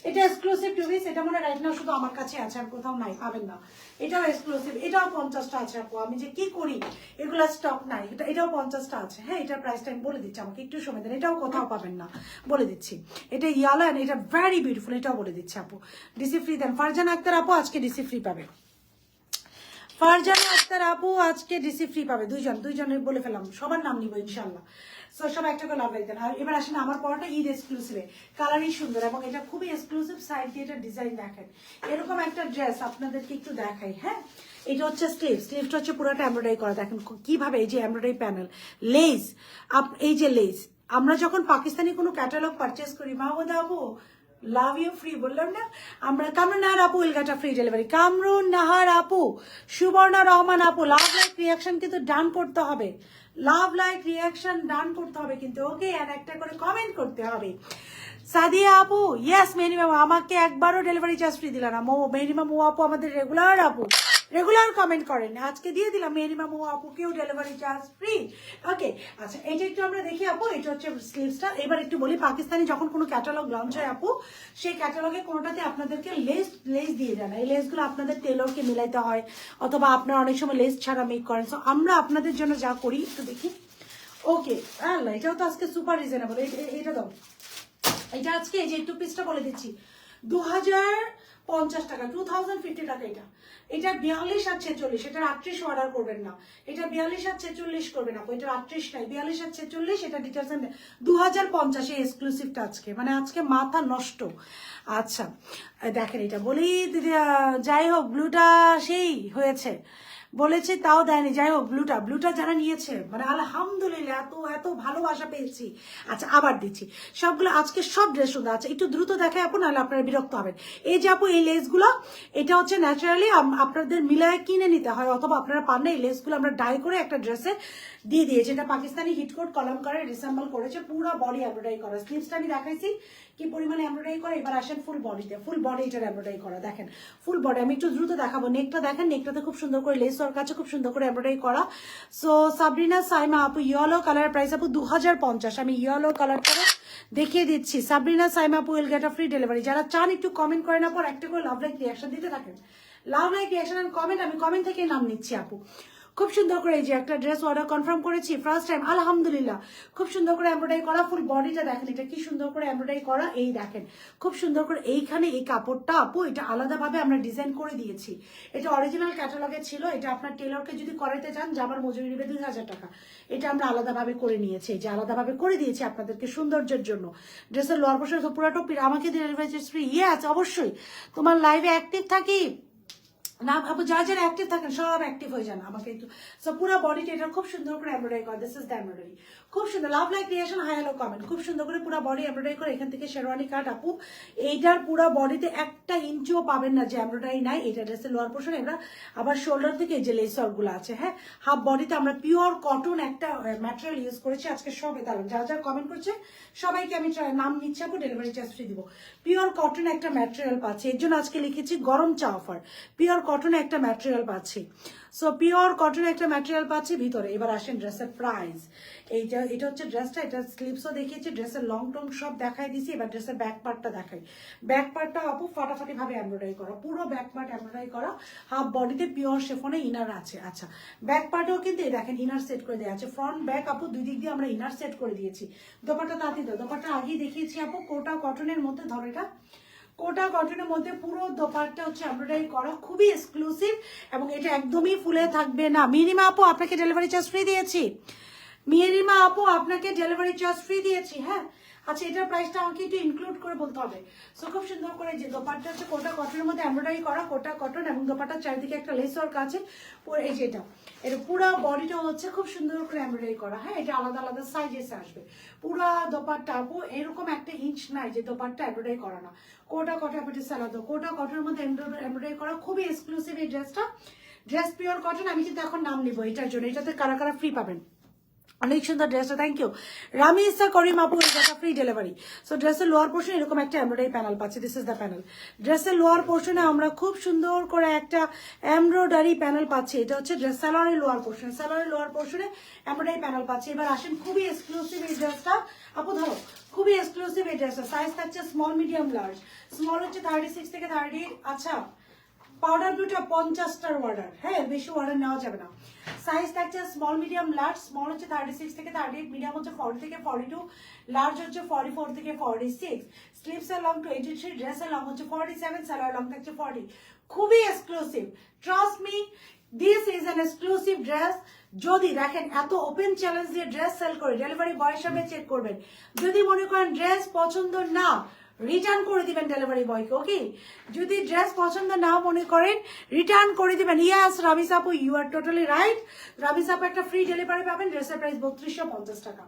এটা এক্সক্লুসিভ টু পিস, এটা মনে রাইট না শুধু আমার কাছে আছে আর কোথাও নাই, পাবেন না। এটাও এক্সক্লুসিভ, এটাও 50টা আছে আপু, আমি যে কি করি এগুলা স্টক নাই, এটাও 50টা আছে। হ্যাঁ এটার প্রাইসটা আমি বলে দিচ্ছি, আমাকে একটু সময় দেন, এটাও কোথাও পাবেন না বলে দিচ্ছি। এটা ইয়েলো এন্ড এটা ভেরি বিউটিফুল, এটাও বলে দিচ্ছি আপু। ডিসি ফ্রি দেন ফারজানা আক্তার আপু, আজকে ডিসি ফ্রি পাবে। ফারজানা আক্তার আপু আজকে ডিসি ফ্রি পাবে, দুইজনের বলে ফেলাম, সবার নাম নিব ইনশাল্লাহ। সো সবাই একটা করে লাভ রাখতেন। আর এবার আসেন আমার পরটা ঈদ এক্সক্লুসিভে, কালারই সুন্দর এবং এটা খুবই এক্সক্লুসিভ, সাইড দিয়ে এটা ডিজাইন দেখেন, এরকম একটা ড্রেস আপনাদেরকে একটু দেখাই। হ্যাঁ এটা হচ্ছে স্লিভটা হচ্ছে পুরোটা এমব্রয়ডারি করা, দেখেন কিভাবে এই যে এমব্রয়ডারি প্যানেল, লেস, এই যে লেস। আমরা যখন পাকিস্তানি কোনো ক্যাটালগ পারচেস করি মাহমুদ আপু লাভ ইউ ফ্রি বললাম না, আমরা কামরুন নাহার আপু ইলগাটা ফ্রি ডেলিভারি, কামরুন নাহার আপু, সুবর্ণা রহমান আপু লাভ লাইক রিয়াকশন কিন্তু ডান করতে হবে, লাভ লাইক রিয়াকশন ডান করতে হবে কিন্তু। ওকে আর একটা করে কমেন্ট করতে হবে। সাদিয়া আপু ইয়েস, মেহরি মামু আমাকে একবারও ডেলিভারি চার্জ ফ্রি দিল না। মেহরি মামু আপু আমাদের রেগুলার আপু, রেগুলার কমেন্ট করেন, আজকে দিয়ে দিলাম মেহরি মামু আপুকেও ডেলিভারি চার্জ ফ্রি। ওকে আচ্ছা এটা একটু আমরা দেখি আপু, এটা হচ্ছে স্লিভসটা। এবার একটু বলি, পাকিস্তানি যখন কোনো ক্যাটালগ লঞ্চ হয় আপু, সেই ক্যাটালগে কোনোটাতে আপনাদেরকে লেস দিয়ে দেয় না, এই লেসগুলো আপনাদের টেলরকে মিলাইতে হয়, অথবা আপনারা অনেক সময় লেস ছাড়া মেক করেন। সো আমরা আপনাদের জন্য যা করি একটু দেখি। ওকে আল্লাহ এটাও তো আজকে সুপার রিজনেবল, এটা দাও, এটা আজকে এই যে টু পিসটা বলে দিচ্ছি 2050 টাকা, 2050 টাকা। এটা 42 আর 46, এটা 38 অর্ডার করবেন না, এটা 42 আর 46 করবেন আপু, এটা 38 নাই 42 আর 46, এটা ডিটারজেন্ট 2050 এই এক্সক্লুসিভটা আজকে, মানে আজকে মাথা নষ্ট। আচ্ছা দেখেন এটা বলি, যাই হোক ব্লুটা সেই হয়েছে বলেছে তাও দেয়নি, যাই হোক ব্লুটা যারা নিয়েছে মানে আলহামদুলিল্লাহ এত ভালোবাসা পেয়েছি। আচ্ছা আবার দিচ্ছি সবগুলো, আজকে সব ড্রেস সুন্দর। আচ্ছা একটু দ্রুত দেখায় আপু, নাহলে আপনারা বিরক্ত হবেন। এই যে আপু এই লেসগুলো, এটা হচ্ছে ন্যাচারালি আপনাদের মিলায় কিনে নিতে হয়, অথবা আপনারা পান না, এই লেসগুলো আমরা ডাই করে একটা ড্রেসে দিয়ে দিয়েছি। এটা পাকিস্তানি হিটকোট কলম করে রিসেম্বল করেছে, পুরো বডি এমব্রয়ডারি করা। স্লিভসটা আমি দেখাইছি কি পরিমাণে এমব্রয়ডারি করে, এবার আসেন ফুল বডিতে, ফুল বডি এটার এমব্রয়ডারি করা, দেখেন ফুল বডি। আমি একটু দ্রুত দেখাবো, নেকটা দেখেন, নেকটাতে খুব সুন্দর করে লেস লেসওয়ার্ক আছে খুব সুন্দর করে এমব্রয়ডারি করা। সো সাবরিনা সাইমা আপু ইয়েলো কালার প্রাইস আপু 2050। আমি ইয়েলো কালারটা দেখিয়ে দিচ্ছি। সাবরিনা সাইমা আপু will get a free delivery. যারা চান একটু কমেন্ট করেন আপু, একটা করে লাভ লাইক রিয়াকশন দিতে থাকেন। Love like reaction and comment, আমি কমেন্ট থেকে নাম নিচ্ছি আপু। খুব সুন্দর করে এই যে একটা ড্রেস অর্ডার কনফার্ম করেছি ফার্স্ট টাইম, আলহামদুলিল্লাহ। খুব সুন্দর করে এমব্রয়ডারি করা, ফুল বডিটা দেখেন এটা কি সুন্দর করে এমব্রয়ডারি করা। এই দেখেন খুব সুন্দর করে এইখানে এই কাপড়টা আপু এটা আলাদাভাবে আমরা ডিজাইন করে দিয়েছি। এটা অরিজিনাল ক্যাটালগে ছিল। এটা আপনার টেলরকে যদি করাইতে চান জামার মজুরি নেবে 2000 টাকা। এটা আমরা আলাদাভাবে করে নিয়েছি, যে আলাদাভাবে করে দিয়েছি আপনাদেরকে সৌন্দর্যের জন্য। ড্রেসের লোয়ার পোর্শন পুরো টপির আমাকে ডেলিভারি চার্জ ফ্রি। ইয়েস অবশ্যই, তোমার লাইভে অ্যাক্টিভ থাকি না আপু, যারা যারা অ্যাক্টিভ থাকেন সব অ্যাক্টিভ হয়ে যান আমাকে একটু। সো পুরো বডিটা এটা খুব সুন্দর করে এমব্রয়ডারি করা। দিস ইজ দ্য এমব্রয়ডারি, খুব সুন্দর। Love like creation high hello comment. খুব সুন্দর করে পুরো বডি এমব্রয়ডারি করে এখান থেকে শেরওয়ানি কাট আপু। এইটার পুরো বডিতে একটা ইঞ্চিও পাবেন না যে এমব্রয়ডারি নাই। এটা ড্রেসের লোয়ার পোর্শন। আমরা আবার শোল্ডার থেকে যে লেস ওয়ার্কগুলো আছে, হ্যাঁ হাফ বডিতে আমরা পিওর কটন একটা ম্যাটেরিয়াল ইউজ করেছি। আজকে সব দাঁড়ান যারা যারা কমেন্ট করছে সবাইকে আমি নাম নিচ্ছি আপু, ডেলিভারি চার্জ ফ্রি দিব। পিওর কটন একটা ম্যাটেরিয়াল পাচ্ছি, এর জন্য আজকে লিখেছি গরম চা অফার। পিওর কটন একটা ম্যাটেরিয়াল পাচ্ছি। সো পিওর কটন একটা ম্যাটেরিয়াল পাচ্ছি ভিতরে। এবার আসেন ড্রেসের প্রাইস। এটা হচ্ছে ড্রেসটা, এটা স্লিপসও দেখিয়েছি, ড্রেসের লং টং সব দেখাই দিছি। এবার ড্রেসের ব্যাক পার্টটা দেখাই। ব্যাক পার্টটা আপু ফাটাফাটি ভাবে এমব্রয়ডারি করা, পুরো ব্যাক পার্ট এমব্রয়ডারি করা। হাফ বডিতে পিওর শেফনে ইনার আছে। আচ্ছা ব্যাক পার্টেও কিন্তু এই দেখেন ইনার সেট করে দেওয়া আছে। ফ্রন্ট ব্যাক আপু দুই দিক দিয়ে আমরা ইনার সেট করে দিয়েছি। দোপাট্টা তাঁতি দাও, দোপাট্টা আগেই দেখিয়েছি আপু। কোটা কটনের মধ্যে ধরো এটা কোটা কটনের মধ্যে পুরো দোপাট্টা হচ্ছে এমব্রয়ডারি করা, খুবই এক্সক্লুসিভ এবং এটা একদমই ফুলে থাকবে না। মিনিমা আপু আপনাকে ডেলিভারি চার্জ ফ্রি দিয়েছি। মিনিমা আপু আপনাকে ডেলিভারি চার্জ ফ্রি দিয়েছি। হ্যাঁ আচ্ছা এটার প্রাইসটা আমাকে একটু ইনক্লুড করে বলতে হবে। সো খুব সুন্দর করে যে দোপাট্টা হচ্ছে কোটা কটনের মধ্যে এমব্রয়ডারি করা, কোটা কটন এবং দোপাট্টার চারিদিকে একটা লেস ওয়ার্ক আছে। এই যেটা এটা পুরো বডিটা হচ্ছে খুব সুন্দর করে এমব্রয়ডারি করা। হ্যাঁ এটা আলাদা আলাদা সাইজেসে আসবে। পুরো দোপাট্টা আপু এরকম একটা ইঞ্চ নাই যে দোপাট্টা এমব্রয়ডারি করা না। কোটা কটন আপনি সালাদো কোটা কটনের মধ্যে এমব্রয়ডারি করা, খুবই এক্সক্লুসিভ এই ড্রেসটা। Dress pure cotton. আমি কিন্তু এখন নাম নিবো এটার জন্য, এটাতে কারা কারা ফ্রি পাবেন। অনেক সুন্দর ড্রেসটা, থ্যাংক ইউ রামি ইসা করিম আপু, এটা ফ্রি ডেলিভারি। সো ড্রেসের লোয়ার পোর্শনে এরকম একটা এমব্রয়ডারি প্যানেল পাচ্ছি। This is the panel. ড্রেসের লোয়ার পোর্শনে আমরা খুব সুন্দর করে একটা এমব্রয়ডারি প্যানেল পাচ্ছি। এটা হচ্ছে ড্রেস সালোয়ারের লোয়ার পোর্শন, সালোয়ারের লোয়ার পোর্শনে এমব্রয়ডারি প্যানেল পাচ্ছি। এবার আসেন খুবই এক্সক্লুসিভ এই ড্রেসটা আপু, ধরো খুবই এক্সক্লুসিভ এই ড্রেসটা। সাইজ থাকছে স্মল মিডিয়াম লার্জ। স্মল হচ্ছে 36 থেকে 38। আচ্ছা পাউডার ব্লুটা 50টার অর্ডার, হ্যাঁ বেশি অর্ডার নেওয়া যাবে না। সাইজ থাকছে স্মল মিডিয়াম লার্জ। স্মল হচ্ছে 36 থেকে 38, মিডিয়াম হচ্ছে 40 থেকে 42, লার্জ হচ্ছে 44 থেকে 46। স্লিভস এর লং 23, ড্রেসের লং হচ্ছে 47, সালোয়ার লং থাকছে 40। খুবই exclusive, trust me this is an exclusive dress. যদি দেখেন এত ওপেন চ্যালেঞ্জ দিয়ে ড্রেস সেল করে, ডেলিভারি বয়ের সামনে চেক করবেন। যদি মনে করেন ড্রেস পছন্দ না রিটার্ন করে দিবেন ডেলিভারি বয়কে। ওকে যদি ড্রেস পছন্দ না মনে করেন রিটার্ন করে দিবেন। ইয়াস রাবিস আপু ইউ আর টোটালি রাইট। রাবিস আপু একটা ফ্রি ডেলিভারি পাবেন। ড্রেসের প্রাইস 3250 টাকা।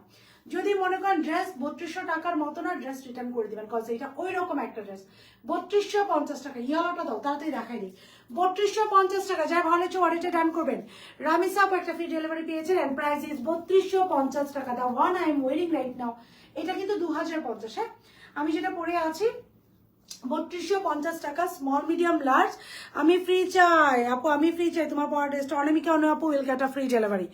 যদি মনে করেন ড্রেস 3200 টাকার মতো না, ড্রেস রিটার্ন করে দিবেন, কজ এটা ওই রকম একটা ড্রেস। 3250 টাকা। ইয়ালোটা দাও তাড়াতাড়ি দেখাই দিই। 3250 টাকা। যার ভালো হচ্ছে অর্ডারটা ডান করবেন। রামিস আপু একটা ফ্রি ডেলিভারি পেয়েছেন এন্ড প্রাইস ইজ 3250 টাকা। The one I am wearing right now. এটা কিন্তু 2050। হ্যাঁ আমি যেটা পরে আছি 3250 টাকা, স্মল মিডিয়াম লার্জ। আমি ফ্রি চাই আপু, আমি ফ্রি চাই তোমার পড়া টেস্ট। অনেমিকা অনেক আপু will get a free delivery.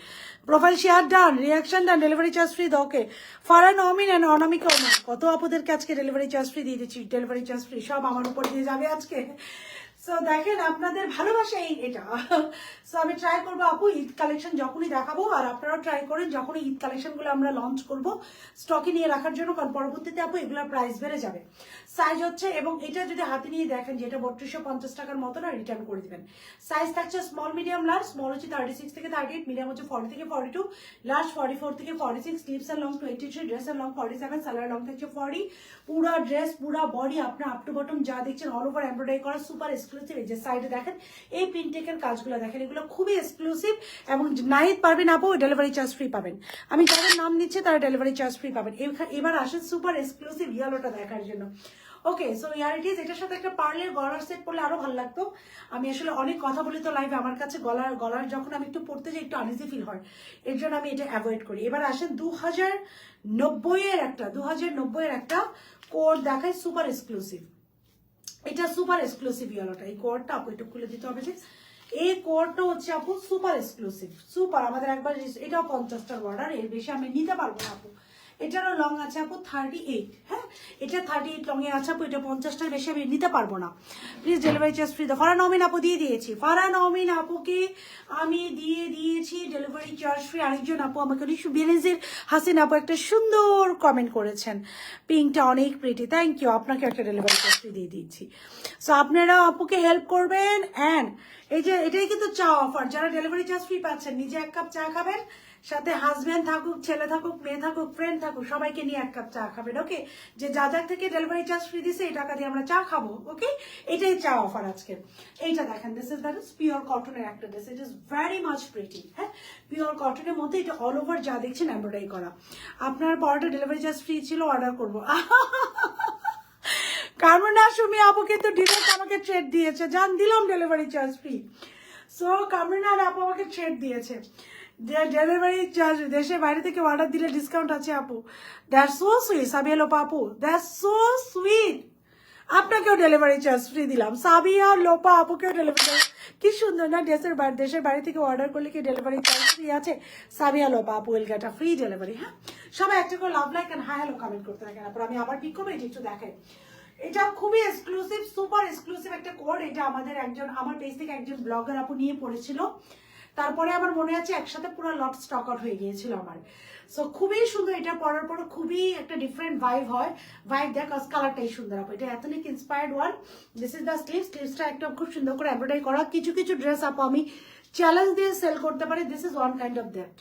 Profile share done, reaction done, delivery charge free দাও। ওকে ফারান অমিন এন্ড অনামিকা অমিন, কত আপুদেরকে আজকে ডেলিভারি চার্জ ফ্রি দিয়ে দিচ্ছি। ডেলিভারি চার্জ ফ্রি সব আমার উপর দিয়ে যাবে আজকে। সো দেখেন আপনাদের ভালোবাসা এটা। সো আমি ট্রাই করবো আপু ঈদ কালেকশন যখনই দেখাবো, আর আপনারাও ট্রাই করেন যখনই ঈদ কালেকশনগুলো আমরা লঞ্চ করব স্টকে নিয়ে রাখার জন্য, কারণ পরবর্তীতে আপু এগুলোর প্রাইস বেড়ে যাবে। সাইজ হচ্ছে এবং এটা যদি হাতে নিয়ে দেখেন যে এটা 3250 টাকার মতো না, রিটার্ন করে দিবেন। সাইজ থাকছে স্মল মিডিয়াম লার্জ। স্মল হচ্ছে 36 থেকে 38, মিডিয়াম হচ্ছে 40 থেকে 42, লার্জ 44 থেকে 46, স্লিভস এর লং 23, ড্রেসের লং 47, সালোয়ার লং থাকছে 40। পুরা ড্রেস পুরা বডি আপনার আপ টু বটম যা দেখছেন অল ওভার এমব্রয়ডারি করা, সুপার এক্সক্লুসিভ। এই যে সাইডে দেখেন এই প্রিন্টেকের কাজগুলো দেখেন, এগুলো খুবই এক্সক্লুসিভ এবং নাইট পারবেন আপু ডেলিভারি চার্জ ফ্রি পাবেন। আমি যাদের নাম নিচ্ছে তারা ডেলিভারি চার্জ ফ্রি পাবেন। এবার আসেন সুপার এক্সক্লুসিভ ইয়েলোটা দেখার জন্য। Okay so year it is. এটার সাথে একটা পার্লের গলার সেট পরলে আরো ভালো লাগতো। আমি আসলে অনেক কথা বলি তো লাইভে, আমার কাছে গলার যখন আমি একটু পড়তে যাই একটু আনইজি ফিল হয়, এর জন্য আমি এটা অ্যাভয়েড করি। এবার আসেন 2090 এর একটা কোড দেখায়, সুপার এক্সক্লুসিভ। এটা সুপার এক্সক্লুসিভ ইয়েলোটা। এই কোডটা আপু একটু খুলে দিতে হবে। এই কোডটা হচ্ছে আপু সুপার এক্সক্লুসিভ, সুপার। আমাদের একবার এটাও 50টার অর্ডার, এর বেশি আমি নিতে পারবো না আপু। এটারও লং আছে আপু 38, হ্যাঁ এটা 38 লং এ আছে আপু। এটা 50টার বেশি আমি নিতে পারবো না। প্লিজ ডেলিভারি চার্জ ফ্রি দাও। ফারহান নওমিন আপু দিয়ে দিয়েছি, ফারহান নওমিন আপুকে আমি দিয়ে দিয়েছি ডেলিভারি চার্জ ফ্রি। আরেকজন আপু আমাকে বেনেজির হাসিন আপু একটা সুন্দর কমেন্ট করেছেন, পিঙ্কটা অনেক প্রিটি, থ্যাংক ইউ, আপনাকে একটা ডেলিভারি চার্জ ফ্রি দিয়ে দিচ্ছি। সো আপনারা আপুকে হেল্প করবেন। অ্যান্ড এই যে এটাই কিন্তু চা অফার, যারা ডেলিভারি চার্জ ফ্রি পাচ্ছেন নিজে 1 কাপ চা খাবেন, সাথে হাজব্যান্ড থাকুক, ছেলে থাকুক, মেয়ে থাকুক, ফ্রেন্ড থাকুক, সবাইকে নিয়ে 1 কাপ চা খাবেন। ওকে, যে যাদের থেকে ডেলিভারি চার্জ ফ্রি দিছে এই টাকা দিয়ে আমরা চা খাবো। ওকে, এটাই চা অফার আজকে। এইটা দেখেন, this is that is pure কটনের একটা dress, it is very much pretty. হ্যাঁ, পিওর কটনের মধ্যে এটা অল ওভার যা দেখছেন এমব্রয়ডারি করা। আপনার পরটা ডেলিভারি চার্জ ফ্রি ছিল, অর্ডার করবো। কামরুনা সুমি আপু কিন্তু ডিরেক্ট আমাকে ট্রেড দিয়েছে, জান দিলাম ডেলিভারি চার্জ ফ্রি। সো কামরুনা আপু আমাকে ট্রেড দিয়েছে, ডেলিভারি চার্জ দেশের বাইরে থেকে অর্ডার দিলে ডিসকাউন্ট আছে আপু। That's so sweet Sabia Lopa আপু, দ্যাটস সো সুইট। আপনাকেও ডেলিভারি চার্জ ফ্রি দিলাম, সাবিয়া লোপা আপুকেও ডেলিভারি চার্জ। কি সুন্দর না, দেশের বাড়ি থেকে অর্ডার করলে কি ডেলিভারি চার্জ ফ্রি আছে। সাবিয়া লোপা আপু will get a free delivery. হ্যাঁ, সবাই একটা করে love like and hi hello comment করতে থাকেন। তারপর আমি আবার পিক করবো, এটা একটু দেখাই। এটা খুবই এক্সক্লুসিভ, সুপার এক্সক্লুসিভ একটা কোড। এটা আমাদের একজন, আমার পেজ থেকে একজন ব্লগার আপু নিয়ে পড়েছিল, তারপরে আমার মনে আছে একসাথে পুরো লট স্টক আউট হয়ে গিয়েছিল আমার। সো খুবই সুন্দর, এটা পরার পর খুবই একটা ডিফারেন্ট ভাইব হয়। ভাইব দেখ, কালারটাই সুন্দর আপু। এটা ethnic inspired one. This is the sleeves, স্লিভসটা একদম খুব সুন্দর করে এমব্রয়ডারি করা। কিছু কিছু ড্রেস আপু আমি চ্যালেঞ্জ দিয়ে সেল করতে পারি, this is one kind of that.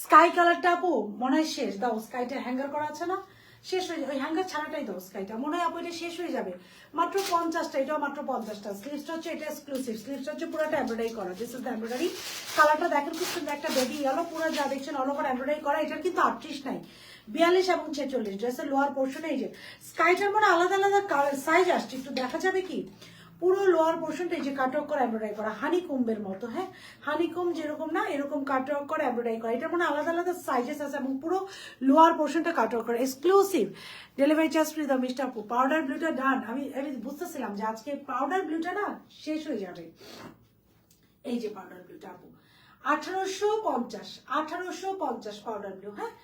Sky কালারটা আপু মনে হয় শেষ, দাও স্কাইটা হ্যাঙ্গার করা আছে না, শেষ হয়ে যাবে। ওই হ্যাঙ্গার ছাড়াটাই দাও স্কাইটা, মনে হয় আপু এটা শেষ হয়ে যাবে। মাত্র 50টা, এটাও মাত্র 50টা। স্লিভসটা হচ্ছে এটা এক্সক্লুসিভ, স্লিভসটা হচ্ছে পুরোটা এমব্রয়ডারি করা। This is the embroidery. কালারটা দেখেন খুব সুন্দর, একটা বেবি ইয়েলো, পুরো যা দেখছেন অল ওভার এমব্রয়ডারি করা। এটার কিন্তু 38 নাই, 42 এবং 46 ড্রেসের লোয়ার পোর্শনে। এই যে স্কাইটার মানে আলাদা আলাদা সাইজ আসছে, একটু দেখা যাবে কি। পুরো লোয়ার পোর্শনটা এই যে কাটওয়ার্ক করে এমব্রয়ডারি করা, হানিকম্বের মতো। হ্যাঁ, হানিকম যেরকম না, এরকম কাটওয়ার্ক করে এমব্রয়ডারি করা। এটা মানে আলাদা আলাদা সাইজেস আছে এবং পুরো লোয়ার পোর্শনটা কাটওয়ার্ক করা, এক্সক্লুসিভ। ডেলিভারি চার্জ ফ্রি দাও মিস্টার আপু। পাউডার ব্লুটা ডান। আমি বুঝতেছিলাম যে আজকে পাউডার ব্লুটা না শেষ হয়ে যাবে। এই যে পাউডার ব্লুটা আপু 1850, 1850 পাউডার ব্লু। হ্যাঁ,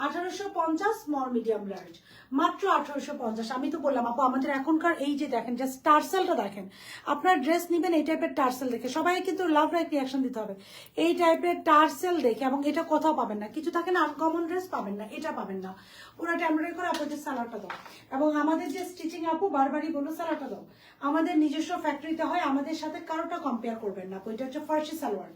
1850 স্মল মিডিয়াম লার্জ, মাত্র 1850। আমি তো বললাম আপু আমাদের এখনকার এই যে দেখেন জাস্ট টার্সেলটা দেখেন। আপনার ড্রেস নিবেন এই টাইপের টার্সেল দেখে, সবাই কিন্তু লাভ লাইক রিয়াকশন দিতে হবে এই টাইপের টার্সেল দেখে। এবং এটা কোথাও পাবেন না, কিছু থাকে না আনকমন ড্রেস পাবেন না, এটা পাবেন না। পুরোটা এমব্রয়ডারি করে আপু যে সালোয়ারটা দাও। এবং আমাদের যে স্টিচিং আপু বারবারই বলো সালোয়ারটা দাও, আমাদের নিজস্ব ফ্যাক্টরিতে হয়, আমাদের সাথে কারোটা কম্পেয়ার করবেন না আপু। এটা হচ্ছে Farsi salwar,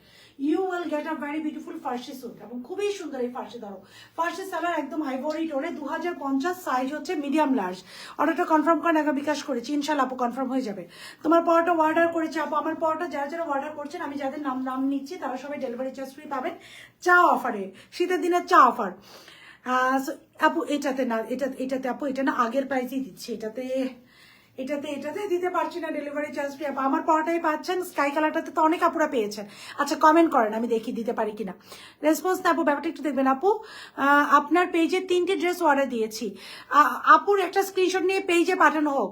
you will get a very beautiful Farsi suit. এবং খুবই সুন্দর এই ফার্সি ধরো, ফার্সি সালোয়ার একদম আইভরি টোনে, 2050 সাইজ হচ্ছে মিডিয়াম লার্জ। অর্ডারটা কনফার্ম করেন, আগে বিকাশ করেছি, ইনশাল্লাহ আপু কনফার্ম হয়ে যাবে। তোমার পরটা অর্ডার করেছে আপু, আমার পরটা যারা যারা অর্ডার করছেন আমি যাদের নাম নিচ্ছি তারা সবাই ডেলিভারি চার্জ ফ্রি পাবেন চা অফারে, শীতের দিনের চা অফার। আপু এটাতে না, এটাতে আপু এটা না আগের প্রাইসেই দিচ্ছি, এটাতে দিতে পারছি না ডেলিভারি চার্জ ফ্রি। আমার পরটাই পাচ্ছেন, স্কাই কালারটাতে তো অনেক আপুরা পেয়েছেন। আচ্ছা কমেন্ট করেন, আমি দেখি দিতে পারি কিনা। রেসপন্স না আপু, ব্যাপারটা একটু দেখবেন আপু। আপনার পেজে 3টে ড্রেস অর্ডার দিয়েছি, আপুর একটা স্ক্রিনশট নিয়ে পেজে পাঠানো হোক।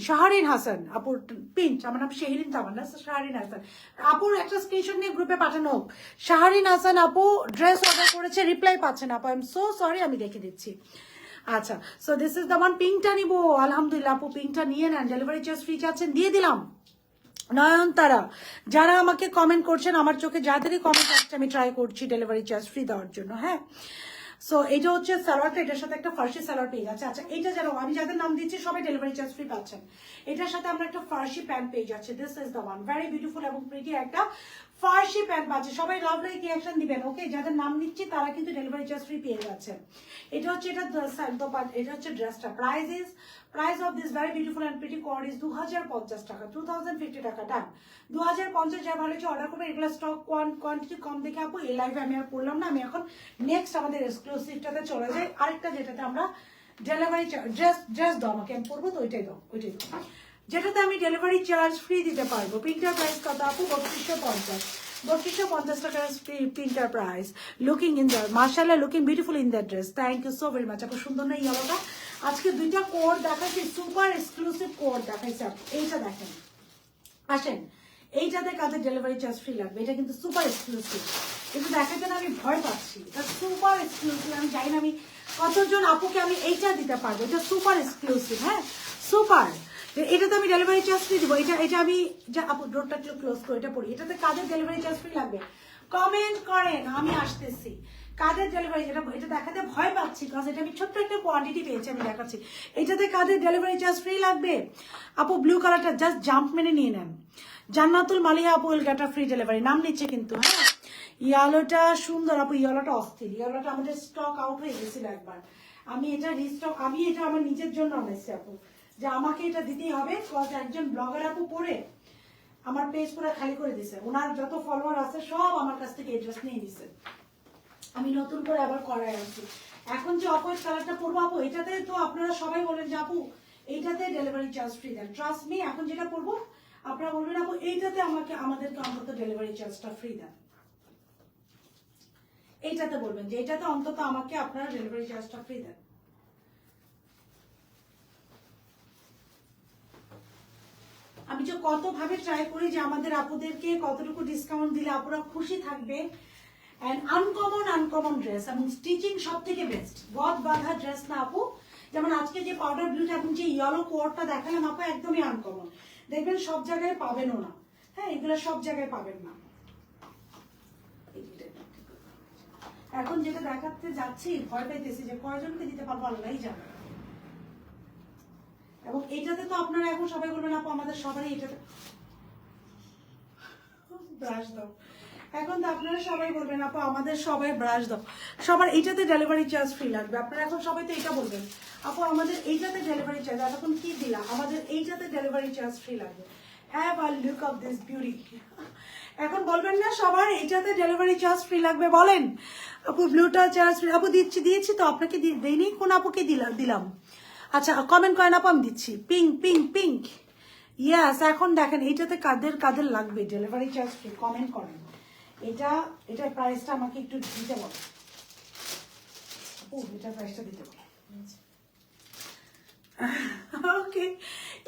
শাহরিন হাসান আপুর পিন, আমার নাম শেহরিন তামান্না, শাহরিন হাসান আপুর একটা স্ক্রিনশট নিয়ে গ্রুপে পাঠানো হোক। শাহরিন হাসান আপু ড্রেস অর্ডার করেছে, রিপ্লাই পাচ্ছেন আপু, আই এম সো সরি, আমি দেখে দিচ্ছি। আচ্ছা, so this is the one. পিঙ্কটা নিবো, আলহামদুলিল্লাহ আপু পিঙ্কটা নিয়ে নেন, ডেলিভারি চার্জ ফ্রি চাচ্ছেন, দিয়ে দিলাম। নয়নতারা, যারা আমাকে কমেন্ট করছেন, আমার চোখে যাদেরই কমেন্ট আসছে আমি ট্রাই করছি ডেলিভারি চার্জ ফ্রি দেওয়ার জন্য। হ্যাঁ, সো এটা হচ্ছে সালোয়ারটা, এটার সাথে একটা ফার্সি সালোয়ার পেয়ে যাচ্ছে। আচ্ছা এটা যেন আমি যাদের নাম দিচ্ছি সবাই ডেলিভারি চার্জ ফ্রি পাচ্ছেন। এটার সাথে আমরা একটা ফার্সি প্যান্ট পেয়ে যাচ্ছে, this is the one, very beautiful এবং প্রিটি একটা ফার্সি প্যান্ট পাচ্ছে। সবাই লাভ লাইক রিঅ্যাকশন দিবেন। ওকে, যাদের নাম নিচ্ছি তারা কিন্তু ডেলিভারি চার্জ ফ্রি পেয়ে যাচ্ছেন। এটা হচ্ছে এটা হচ্ছে ড্রেসটা। Price of this very beautiful and pretty coord is 2050 টাকা, 2050 টাকা। ডান, 2050 যা ভালো হচ্ছে অর্ডার করবেন। এগুলো স্টক কোয়ান্টিটি কম দেখে আপু এই লাইভে আমি আর পড়লাম না। আমি এখন নেক্সট আমাদের এক্সক্লুসিভটাতে চলে যাই, আরেকটা যেটাতে আমরা ডেলিভারি ড্রেস দাও আমাকে, আমি পড়বো তো ওইটাই দাও, যেটাতে আমি ডেলিভারি চার্জ ফ্রি দিতে পারবো। প্রিন্টার প্রাইস কত আপু? 3250, 3250 টাকার printer price. Looking in the মাশাআল্লাহ, looking beautiful in the dress, thank you so very much আপু। সুন্দর না ইয়েলোটা? আজকে দুইটা কোড দেখাচ্ছি, সুপার এক্সক্লুসিভ কোড দেখাইছি আপু। এইটা দেখেন, আসেন, এইটাতে কাদের ডেলিভারি চার্জ ফ্রি লাগবে, এটা কিন্তু সুপার এক্সক্লুসিভ, কিন্তু দেখাতে না আমি ভয় পাচ্ছি, এটা সুপার এক্সক্লুসিভ। আমি জানি না আমি কতজন আপুকে আমি এইটা দিতে পারবো, এটা সুপার এক্সক্লুসিভ, হ্যাঁ সুপার। এটাতে আমি ডেলিভারি চার্জ ফ্রি দিব, এটা আমি যা আপু ডোরটা একটু ক্লোজ করে এটা পড়ি, এটাতে কাদের ডেলিভারি চার্জ ফ্রি লাগবে কমেন্ট করেন, আমি আসতেছি। কাদের ডেলিভারি, এটা দেখাতে ভয় পাচ্ছি কারণ এটা আমি ছোট্ট একটা কোয়ান্টিটি পেয়েছি, আমি দেখাচ্ছি। এটাতে কাদের ডেলিভারি চার্জ ফ্রি লাগবে আপু, ব্লু কালারটা জাস্ট জাম্প মেনে নিয়ে নেন। জান্নাতুল মালিহা আপু will get a free delivery, নাম নিচ্ছে কিন্তু, হ্যাঁ। ইয়েলোটা সুন্দর আপু, ইয়েলোটা অস্থির, ইয়েলোটা আমাদের স্টক আউট হয়ে গেছিল একবার, আমি এটা রিস্টক, আমি এটা আমার নিজের জন্য আনাইছি আপু, যে আমাকে এটা দিতেই হবে, একজন ব্লগার আপু পড়ে আমার পেজ পুরো খালি করে দিছে, ওনার যত ফলোয়ার আছে সব আমার কাছ থেকে এড্রেস নিয়ে দিছে, আমি নতুন করে আবার করাই আছি। এখন যে অফ হোয়াইট কালারটা পরবো আপু, এটাতে তো আপনারা সবাই বলেন যে আপু এইটাতে ডেলিভারি চার্জ ফ্রি দেন, ট্রাস্ট মি এখন যেটা পরবো আপনারা বলবেন আপু এইটাতে আমাদেরকে অন্তত ডেলিভারি চার্জটা ফ্রি দেন, এইটাতে বলবেন যে এইটাতে অন্তত আমাকে আপনারা ডেলিভারি চার্জটা ফ্রি দেন। আমি যে কত ভাবে ট্রাই করি যে আমাদের আপুদেরকে কতটুকু ডিসকাউন্ট দিলে আপুরা খুশি থাকবে। এন্ড আনকমন ড্রেস এবং স্টিচিং সব থেকে বেস্ট, গদ বাঁধা ড্রেস না আপু, যেমন আজকে যে পাউডার ব্লুটা এবং যে ইয়েলো কোয়ারটা দেখালাম আপু একদমই আনকমন, দেখবেন সব জায়গায় পাবেনও না, হ্যাঁ এগুলো সব জায়গায় পাবেন না। এখন যেটা দেখাতে যাচ্ছি ভয় পাইতেছি যে কয়জনকে দিতে পারবো আল্লাহই জানে, এবং এইটাতে তো আপনারা এখন সবাই বলবেন আপু আমাদের সবারই এটাতে ব্রাশ দাও, এখন তো আপনারা সবাই বলবেন আপু আমাদের সবাই ব্রাশ দাও, সবার এইটাতে ডেলিভারি চার্জ ফ্রি লাগবে, আপনারা এখন সবাই তো এটা বলবেন আপু আমাদের এইটাতে ডেলিভারি চার্জ, এখন কি দিলাম আমাদের এইটাতে ডেলিভারি চার্জ ফ্রি লাগবে। Have a look of this beauty, এখন বলবেন না সবার এইটাতে ডেলিভারি চার্জ ফ্রি লাগবে, বলেন আপু ব্লুটা চার্জ ফ্রি, আপু দিয়েছি তো আপনাকে দেইনি, কোন আপুকে দিলাম, আচ্ছা কমেন্ট করেন আপু আমি দিচ্ছি, পিঙ্ক পিঙ্ক পিঙ্ক, ইয়াস। এখন দেখেন এইটাতে কাদের লাগবে ডেলিভারি চার্জ ফ্রি, কমেন্ট করেন, এটার প্রাইসটা আমাকে একটু দিতে বলো আপু, এটার প্রাইসটা দিতে বলো, ওকে।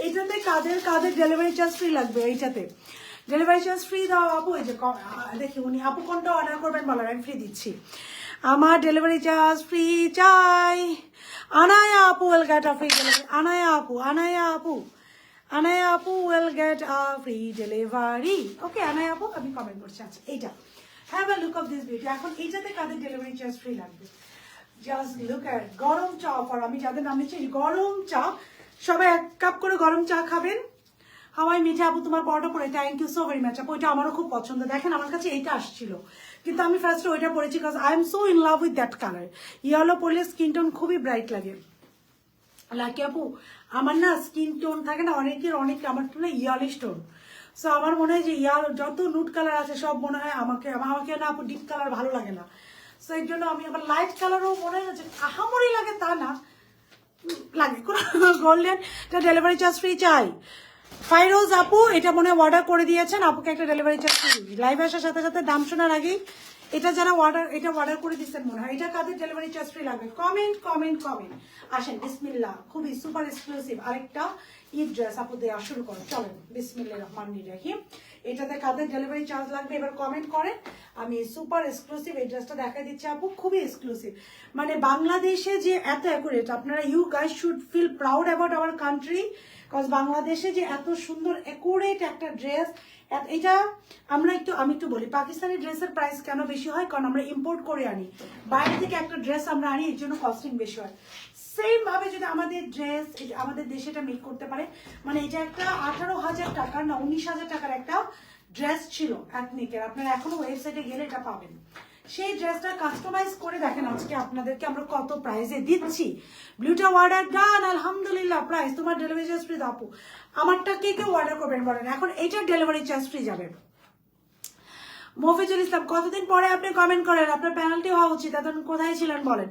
এইটাতে কাদের ডেলিভারি চার্জ ফ্রি লাগবে, এইটাতে ডেলিভারি চার্জ ফ্রি দাও আপু, এই যে দেখি উনি আপু কোনটা অর্ডার করবেন বলেন, আমি ফ্রি দিচ্ছি, আমার ডেলিভারি চার্জ ফ্রি চাই। আনায়া আপু will get a free delivery, Anaya আপু will get a free delivery, okay Anaya আপু আমি কমেন্ট করছি। আচ্ছা এইটা have a look of this beauty, এখন এইটাতে কাদের ডেলিভারি চার্জ ফ্রি লাগবে, জাস্ট লুক এট গরম চা অফার, আমি যাদের নাম নিচ্ছি গরম চা, সবাই 1 কাপ করে গরম চা খাবেন। হাওয়াই মিঠা আপু তোমার বড় পরে, thank you so very much আপু, এটা আমারও খুব পছন্দ, দেখেন আমার কাছে এইটা আসছিল কিন্তু আমি ফার্স্টে ওইটা পরেছি because I am so in love with that colour, yellow পরলে স্কিন টোন খুবই ব্রাইট লাগে। লাকি আপু আমার না স্কিন টোন থাকে না অনেকের অনেক, আমার তো না ইয়ালিশ টোন, সো আমার মনে হয় যে যত নুট কালার আছে সব মনে হয় আমাকে না আপু ডিপ কালার ভালো লাগে না, সো এর জন্য আমি আবার লাইট কালারও মনে হয় যে আহামরি লাগে তা না, লাগে গোল্ডেন ডেলিভারি চার্জ ফ্রি চাই। ফাইরোজ আপু এটা মনে হয় অর্ডার করে দিয়েছেন, আপুকে একটা ডেলিভারি চার্জ ফ্রি, লাইভ আসার সাথে সাথে দাম শোনার আগেই এটা যারা অর্ডার করে দিচ্ছেন মনে হয়, এটা কাদের ডেলিভারি চার্জ ফ্রি লাগবে, কমেন্ট আসেন। বিসমিল্লাহ, খুবই সুপার এক্সক্লুসিভ আরেকটা ঈদ ড্রেস আপু দেওয়া শুরু করেন, চলেন বিসমিল্লাহির রহমানির রহিম, এটাতে কাদের ডেলিভারি চার্জ লাগবে এবার কমেন্ট করেন, আমি সুপার এক্সক্লুসিভ এই ড্রেসটা দেখাই দিচ্ছি আপু, খুবই এক্সক্লুসিভ, মানে বাংলাদেশে যে এত অ্যাকুরেট, আপনারা you guys should feel proud about our country, cause বাংলাদেশে যে এত সুন্দর অ্যাকুরেট একটা ড্রেস, এটা আমি একটু বলি পাকিস্তানি ড্রেসের প্রাইস কেন বেশি হয়, কারণ আমরা ইম্পোর্ট করে আনি, বাইরে থেকে একটা ড্রেস আমরা আনি, এর জন্য কস্টিং বেশি হয়। সেম ভাবে যদি আমাদের ড্রেস আমাদের দেশে এটা মেক করতে পারে, মানে এটা একটা 18,000 টাকার না 19,000 টাকার একটা ড্রেস ছিল এথনিকের, আপনারা এখনো ওয়েবসাইটে গেলে এটা পাবেন, সেই ড্রেসটা কাস্টমাইজ করে দেখেন আজকে আপনাদেরকে আমরা কত প্রাইসে দিচ্ছি। ব্লুটা অর্ডার ডান, আলহামদুলিল্লাহ, প্রাইস তোমার ডেলিভারি চার্জ ফ্রি আপু, আমারটা কে কেউ অর্ডার করবেন বলেন, এখন এইটার ডেলিভারি চার্জ ফ্রি যাবে। মফিজুল ইসলাম কতদিন পরে আপনি কমেন্ট করেন, আপনার প্যানেলটি হওয়া উচিত, এখন কোথায় ছিলেন বলেন,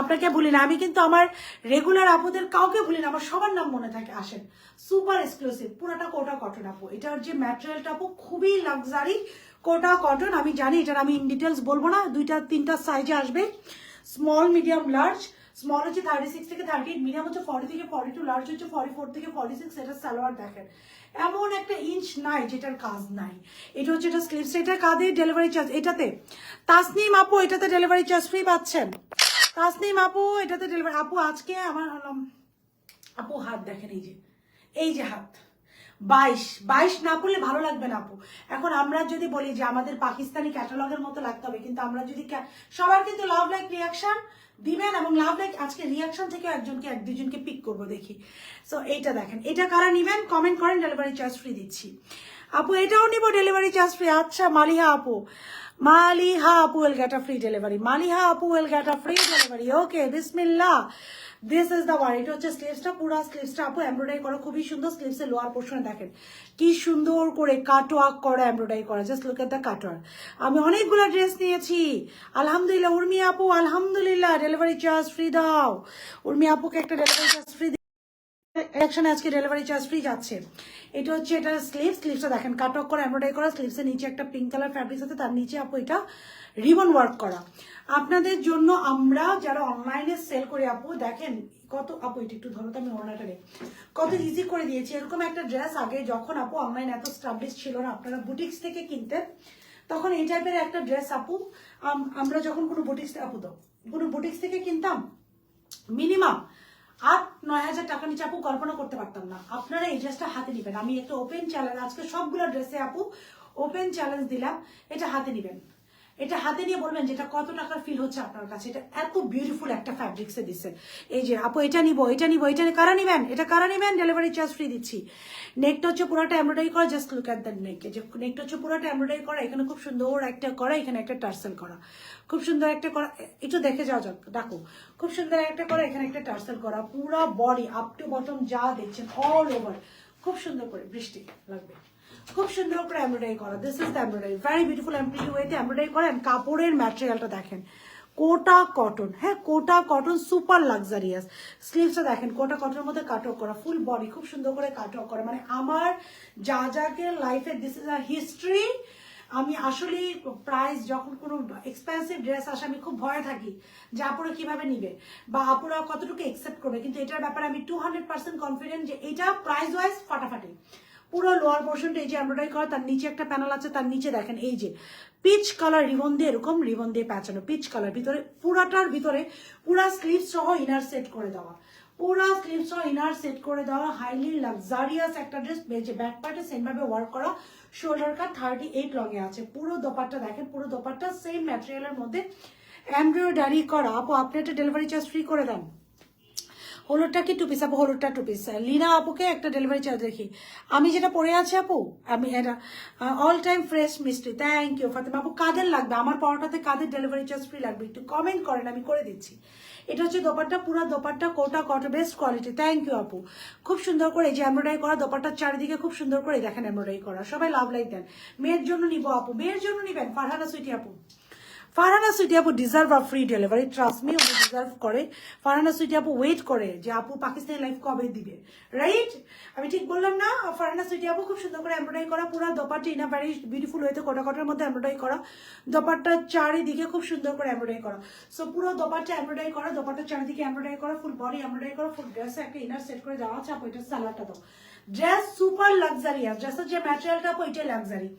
আপনাকে ভুলি না, আমি কিন্তু আমার রেগুলার আপুদের কাউকে ভুলি না, আমার সবার নাম মনে থাকে। আসেন সুপার এক্সক্লুসিভ, পুরোটা কোটা কটন আপু, এটার যে ম্যাটেরিয়ালটা আপু খুবই লাক্সারি কোটা কটন, আমি জানি এটার আমি ইন ডিটেলস বলবো না, 2-3টা সাইজে আসবে, স্মল মিডিয়াম লার্জ, স্মল হচ্ছে 36 থেকে 38, মিডিয়াম হচ্ছে 40 থেকে 42, লার্জ হচ্ছে 44 থেকে 46। এটা সালোয়ার দেখেন, এমন একটা ইঞ্চ নাই যেটার কাজ নাই। এটা হচ্ছে এটা স্লিভস, এটা কাঁধে ডেলিভারি চার্জ। এটাতে তাসনিম আপু, এটাতে ডেলিভারি চার্জ ফ্রি পাচ্ছেন। তাসনিম আপু, এটাতে ডেলিভারি। আপু আজকে আমার আপু হাত দেখেন, এই যে হাত 22 না পড়লে ভালো লাগবে না আপু। এখন আমরা যদি বলি যে আমাদের পাকিস্তানি ক্যাটালগের মতো লাগতে হবে, কিন্তু আমরা যদি সবার কিন্তু লাভ লাইক রিয়াকশন দিবেন, এবং লাভ লাইক আজকে রিয়াকশন থেকে একজনকে এক দুজনকে পিক করবো দেখি। সো এইটা দেখেন, এটা কারা নিবেন কমেন্ট করেন, ডেলিভারি চার্জ ফ্রি দিচ্ছি আপু। এটাও নিব ডেলিভারি চার্জ ফ্রি। আচ্ছা মালিহা আপু, মালিহা আপু will get a free delivery, Maliha আপু will get a free delivery. Okay বিসমিল্লাহ, দিস ইজ দ্য ওয়ান। এটা হচ্ছে স্লিভসটা, পুরো স্লিভসটা আপু এমব্রয়ডারি করা, খুবই সুন্দর। স্লিভসের লোয়ার পোর্শনে দেখেন কি সুন্দর করে কাটওয়ার্ক করা, এমব্রয়ডারি করা। Just look at the cutwork. আমি অনেকগুলো ড্রেস নিয়েছি আলহামদুলিল্লাহ। উর্মি আপু আলহামদুলিল্লাহ, ডেলিভারি চার্জ ফ্রি দাও। উর্মি আপুকে একটা ডেলিভারি চার্জ ফ্রি কালেকশনে আজকে ডেলিভারি চার্জ ফ্রি যাচ্ছে। এটা হচ্ছে এটা স্লিভসটা দেখেন কাটওয়ার্ক করা, এমব্রয়ডারি করা। স্লিভসের নিচে একটা পিঙ্ক কালার ফ্যাব্রিক আছে, তার নিচে আপু এটা রিবন ওয়ার্ক করা। আপনাদের জন্য আমরা যারা অনলাইনে সেল করি আপু দেখেন কত, আপু এটা একটু ধরো তো, আমি ওড়নাটা নেই, কত ইজি করে দিয়েছি। এরকম একটা ড্রেস আগে যখন আপু অনলাইন এত স্টাবলিশ ছিল না, আপনারা বুটিক্স থেকে কিনতেন, তখন এই টাইপের একটা ড্রেস আপু আমরা যখন কোনো বুটিক্স আপু দাও কোনো বুটিক্স থেকে কিনতাম, মিনিমাম 8-9 হাজার টাকা নিচে আপু কল্পনা করতে পারতাম না। আপনারা এই ড্রেসটা হাতে নিবেন। আমি একটা ওপেন চ্যালেঞ্জ আজকে সবগুলো ড্রেসে আপু ওপেন চ্যালেঞ্জ দিলাম, এটা হাতে নিবেন। এটা হাতে নিয়ে বলবেন যেটা কত টাকার ফিল হচ্ছে আপনার কাছে। এটা এত বিউটিফুল একটা ফ্যাব্রিক্সে দিচ্ছে। এই যে আপু এটা নিবো, এটা কারা নিবেন, এটা কারা নিবেন, ডেলিভারি চার্জ ফ্রি দিচ্ছি। নেকটা হচ্ছে পুরোটা এমব্রয়ডারি করা, জাস্ট লুক এট দ্য নেক। যে নেকটা হচ্ছে পুরোটা এমব্রয়ডারি করা, এখানে খুব সুন্দর একটা করা, এখানে একটা টার্সেল করা, খুব সুন্দর একটা করা। একটু দেখে যাওয়া যাক, ডাকো। খুব সুন্দর একটা করা, এখানে একটা টার্সেল করা, পুরো বডি আপ টু বটম যা দেখছেন অল ওভার খুব সুন্দর করে, বৃষ্টি লাগবে, খুব সুন্দর করে এমব্রয়ডারি করা। This is the embroidery, very beautiful embroidery ওয়েতে এমব্রয়ডারি করা। কাপড়ের ম্যাটেরিয়ালটা দেখেন, কোটা কটন, হ্যাঁ কোটা কটন, সুপার লাক্সারিয়াস। স্লিভসটা দেখেন কোটা কটনের মধ্যে কাটওয়ার্ক করা, ফুল বডি খুব সুন্দর করে কাটওয়ার্ক করা। মানে আমার যা যাকে লাইফে দিস ইজ আ হিস্ট্রি। আমি আসলে প্রাইস যখন কোনো এক্সপেন্সিভ ড্রেস আসে আমি খুব ভয়ে থাকি যে আপুরা কিভাবে নিবে বা আপুরা কতটুকু একসেপ্ট করবে, কিন্তু এটার ব্যাপারে আমি 200% কনফিডেন্ট যে এটা প্রাইস ওয়াইজ ফাটাফাটি। পুরো লোয়ার পোর্শনটা এই যে এমব্রয়ডারি করা, তার নিচে একটা প্যানেল আছে, তার নিচে দেখেন এই যে পিচ কালার রিবন দিয়ে, এরকম রিবন দিয়ে প্যাঁচানো পিচ কালার, ভিতরে পুরাটার ভিতরে পুরা স্লিভ সহ ইনার সেট করে দেওয়া, পুরা স্লিভ সহ ইনার সেট করে দেওয়া, হাইলি লাক্সারিয়াস একটা ড্রেস। যে ব্যাক পার্টে সেম ভাবে ওয়ার্ক করা, শোল্ডার কাট 38 লং এ আছে। পুরো দোপাট্টা দেখেন, পুরো দোপাট্টা সেম ম্যাটেরিয়ালের মধ্যে এমব্রয়ডারি করা। আপু আপনি একটা ডেলিভারি চার্জ ফ্রি করে দেন। হলুদটা কি টু পিস আপু, হলুদটা টু পিস। লিনা আপুকে একটা ডেলিভারি চার্জ দেখি। আমি যেটা পরে আছি আপু, আমি এটা অল টাইম ফ্রেশ মিষ্টি, থ্যাংক ইউ ফাতেমা আপু। কাদের লাগবে আমার পরোটাতে, কাদের ডেলিভারি চার্জ ফ্রি লাগবে একটু কমেন্ট করেন, আমি করে দিচ্ছি। এটা হচ্ছে দোপাট্টা, পুরো dupatta Kota cotton, best quality, thank you আপু। খুব সুন্দর করে এই যে এমব্রয়ডারি করা, দোপাট্টার চারিদিকে খুব সুন্দর করে দেখেন এমব্রয়ডারি করা। সবাই লাভ লাইক দেন। মেয়ের জন্য নিবো আপু, মেয়ের জন্য নিবেন ফারহানা সুইটি আপু। ফারহানা সুইটি আপু ডিজার্ভ আ ফ্রি ডেলিভারি, ট্রাস্ট মি, উনি ডিজার্ভ করে। ফারহানা সুইটি আপু ওয়েট করে যে আপু পাকিস্তানি লাইফ কবে দিবে, রাইট? আমি ঠিক বললাম না? ফারহানা সুইটি আপু খুব সুন্দর করে এমব্রয়ডারি করা, পুরো dupatta in a very beautiful ওয়েতে কোটা কটার মধ্যে এমব্রয়ডারি করা, দোপাট্টার চারিদিকে খুব সুন্দর করে এমব্রয়ডারি করা। সো পুরো দোপাট্টা এমব্রয়ডারি করা, দোপাট্টার চারিদিকে এমব্রয়ডারি করা, ফুল বডি এমব্রয়ডারি করা, ফুল ড্রেসে একটা ইনার সেট করে দেওয়া আছে। আপু এটা সালোয়ারটা দাও। ড্রেস সুপার লাক্সারিয়াস, ড্রেসের যে ম্যাটেরিয়ালটা আপু এটা luxury.